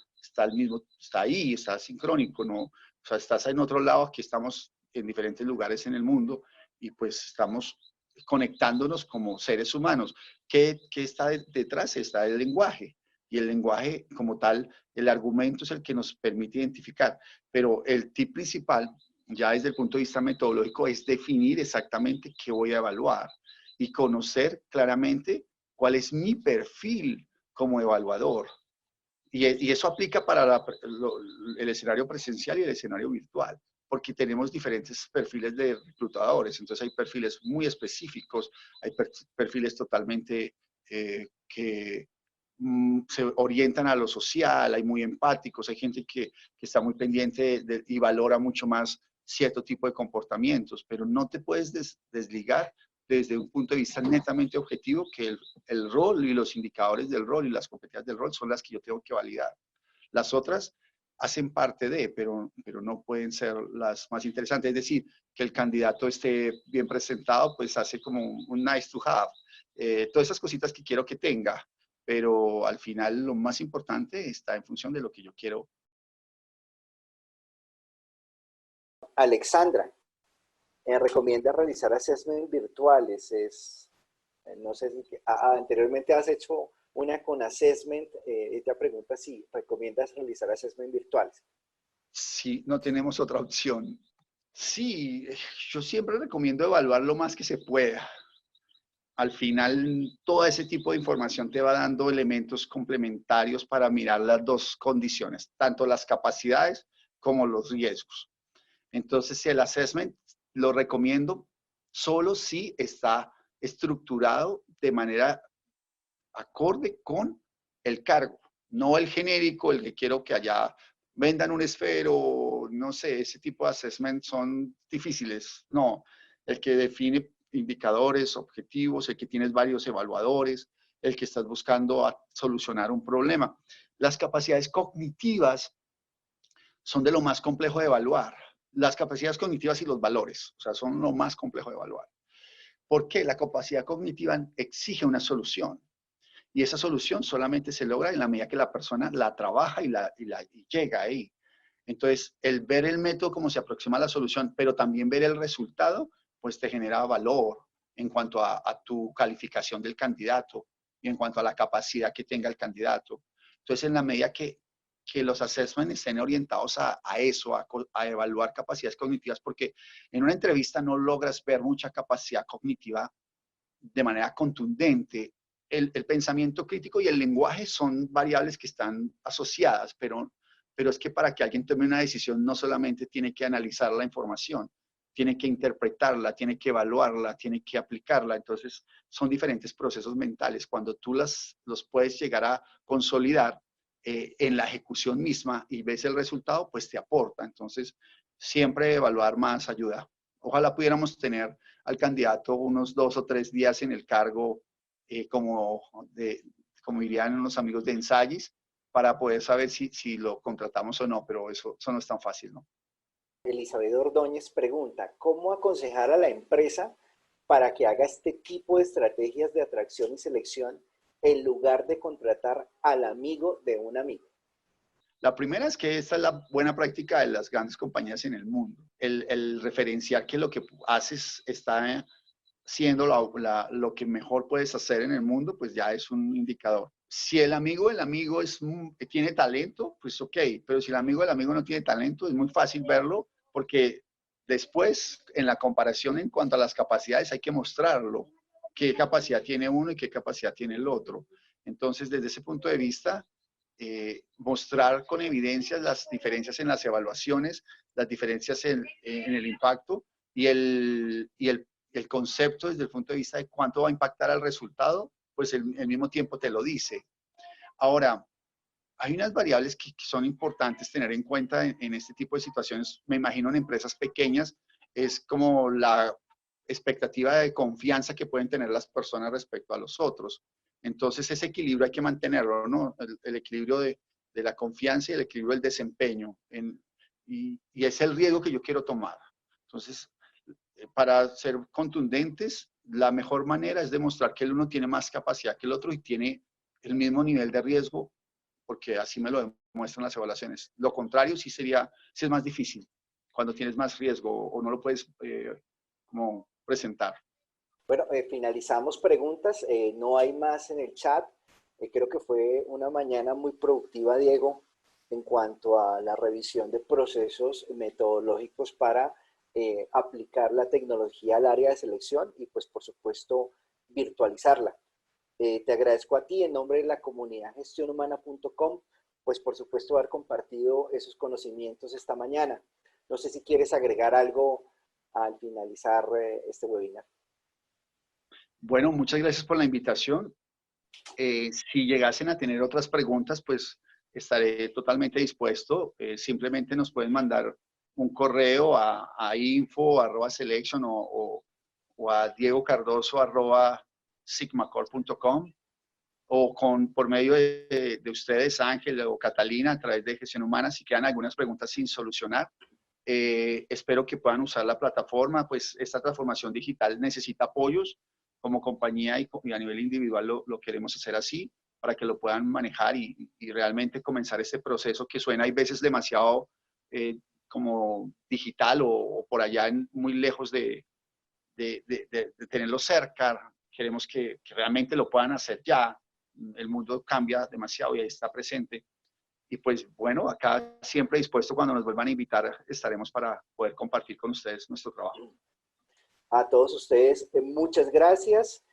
[SPEAKER 2] ahí, está sincrónico, ¿no? O sea, estás en otro lado, aquí estamos en diferentes lugares en el mundo y pues estamos conectándonos como seres humanos. ¿Qué está detrás? Está el lenguaje. Y el lenguaje como tal, el argumento es el que nos permite identificar. Pero el tip principal, ya desde el punto de vista metodológico, es definir exactamente qué voy a evaluar y conocer claramente cuál es mi perfil como evaluador. Y eso aplica para el escenario presencial y el escenario virtual. porque tenemos diferentes perfiles de reclutadores. Entonces hay perfiles muy específicos, hay perfiles totalmente que se orientan a lo social, hay muy empáticos, hay gente que está muy pendiente y valora mucho más cierto tipo de comportamientos, pero no te puedes desligar desde un punto de vista netamente objetivo que el rol y los indicadores del rol y las competencias del rol son las que yo tengo que validar. Las otras hacen parte de, pero no pueden ser las más interesantes. Es decir, que el candidato esté bien presentado, pues hace como un nice to have. Todas esas cositas que quiero que tenga, pero al final lo más importante está en función de lo que yo quiero.
[SPEAKER 1] Alexandra, recomienda realizar assessment virtuales. No sé si anteriormente has hecho una con assessment. Ella pregunta si recomiendas realizar assessment virtuales.
[SPEAKER 2] Sí, no tenemos otra opción. Sí, yo siempre recomiendo evaluar lo más que se pueda. Al final, todo ese tipo de información te va dando elementos complementarios para mirar las dos condiciones, tanto las capacidades como los riesgos. Entonces, el assessment lo recomiendo solo si está estructurado de manera acorde con el cargo, no el genérico, el que quiero que allá vendan un esfero, no sé, ese tipo de assessment son difíciles. No, el que define indicadores, objetivos, el que tienes varios evaluadores, el que estás buscando solucionar un problema. Las capacidades cognitivas son de lo más complejo de evaluar. Las capacidades cognitivas y los valores, o sea, son lo más complejo de evaluar. Porque la capacidad cognitiva exige una solución. Y esa solución solamente se logra en la medida que la persona la trabaja y llega ahí. Entonces, el ver el método como se aproxima a la solución, pero también ver el resultado, pues te genera valor en cuanto a tu calificación del candidato y en cuanto a la capacidad que tenga el candidato. Entonces, en la medida que los assessments estén orientados a eso, a evaluar capacidades cognitivas, porque en una entrevista no logras ver mucha capacidad cognitiva de manera contundente. El pensamiento crítico y el lenguaje son variables que están asociadas, pero es que para que alguien tome una decisión no solamente tiene que analizar la información, tiene que interpretarla, tiene que evaluarla, tiene que aplicarla. Entonces, son diferentes procesos mentales. Cuando tú los puedes llegar a consolidar en la ejecución misma y ves el resultado, pues te aporta. Entonces, siempre evaluar más ayuda. Ojalá pudiéramos tener al candidato unos 2 o 3 días en el cargo, como dirían los amigos de Ensayis, para poder saber si lo contratamos o no, pero eso no es tan fácil, ¿no?
[SPEAKER 1] Elizabeth Ordóñez pregunta, ¿cómo aconsejar a la empresa para que haga este tipo de estrategias de atracción y selección en lugar de contratar al amigo de un amigo?
[SPEAKER 2] La primera es que esta es la buena práctica de las grandes compañías en el mundo. El referenciar que lo que haces está siendo lo que mejor puedes hacer en el mundo, pues ya es un indicador. Si el amigo del amigo tiene talento, pues ok, pero si el amigo del amigo no tiene talento, es muy fácil verlo porque después en la comparación en cuanto a las capacidades hay que mostrarlo, qué capacidad tiene uno y qué capacidad tiene el otro. Entonces, desde ese punto de vista, mostrar con evidencias las diferencias en las evaluaciones, las diferencias en el impacto y el concepto desde el punto de vista de cuánto va a impactar al resultado, pues el mismo tiempo te lo dice. Ahora, hay unas variables que son importantes tener en cuenta en este tipo de situaciones. Me imagino en empresas pequeñas, es como la expectativa de confianza que pueden tener las personas respecto a los otros. Entonces, ese equilibrio hay que mantenerlo, ¿no? El equilibrio de la confianza y el equilibrio del desempeño. Y es el riesgo que yo quiero tomar. Entonces, para ser contundentes, la mejor manera es demostrar que el uno tiene más capacidad que el otro y tiene el mismo nivel de riesgo, porque así me lo demuestran las evaluaciones. Lo contrario sí es más difícil cuando tienes más riesgo o no lo puedes como presentar.
[SPEAKER 1] Bueno, finalizamos preguntas. No hay más en el chat. Creo que fue una mañana muy productiva, Diego, en cuanto a la revisión de procesos metodológicos para aplicar la tecnología al área de selección y, pues, por supuesto, virtualizarla. Te agradezco a ti en nombre de la comunidad gestionhumana.com, pues, por supuesto, haber compartido esos conocimientos esta mañana. No sé si quieres agregar algo al finalizar este webinar.
[SPEAKER 2] Bueno, muchas gracias por la invitación. Si llegasen a tener otras preguntas, pues estaré totalmente dispuesto. Simplemente nos pueden mandar un correo a info@selection o a diegocardoso@sigmacorp.com o por medio de ustedes, Ángel o Catalina, a través de Gestión Humana, si quedan algunas preguntas sin solucionar. Espero que puedan usar la plataforma, pues esta transformación digital necesita apoyos. Como compañía y a nivel individual lo queremos hacer así, para que lo puedan manejar y realmente comenzar este proceso que suena hay veces demasiado como digital o por allá muy lejos de tenerlo cerca. Queremos que realmente lo puedan hacer ya. El mundo cambia demasiado y ahí está presente. Y pues bueno, acá siempre dispuesto cuando nos vuelvan a invitar, estaremos para poder compartir con ustedes nuestro trabajo.
[SPEAKER 1] A todos ustedes, muchas gracias.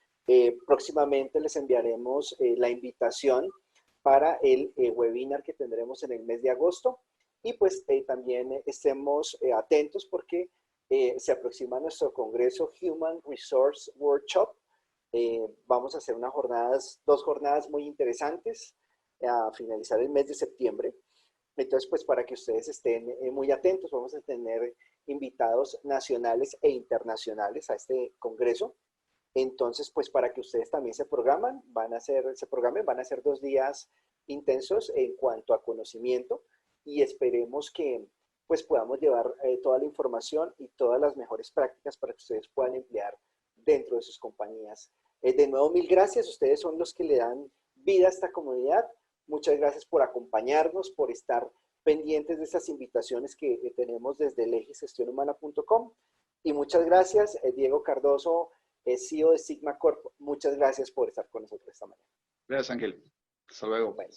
[SPEAKER 1] Próximamente les enviaremos la invitación para el webinar que tendremos en el mes de agosto. Y pues también estemos atentos porque se aproxima nuestro congreso Human Resource Workshop. Vamos a hacer dos jornadas muy interesantes a finalizar el mes de septiembre. Entonces, pues para que ustedes estén muy atentos, vamos a tener invitados nacionales e internacionales a este congreso. Entonces, pues para que ustedes también se programen, van a ser 2 días intensos en cuanto a conocimiento y esperemos que pues podamos llevar toda la información y todas las mejores prácticas para que ustedes puedan emplear dentro de sus compañías. De nuevo, mil gracias. Ustedes son los que le dan vida a esta comunidad. Muchas gracias por acompañarnos, por estar pendientes de estas invitaciones que tenemos desde legisgestionhumana.com. Y muchas gracias, Diego Cardoso, CEO de Sigma Corp. Muchas gracias por estar con nosotros esta mañana.
[SPEAKER 2] Gracias, Ángel. Hasta luego.
[SPEAKER 1] Bueno.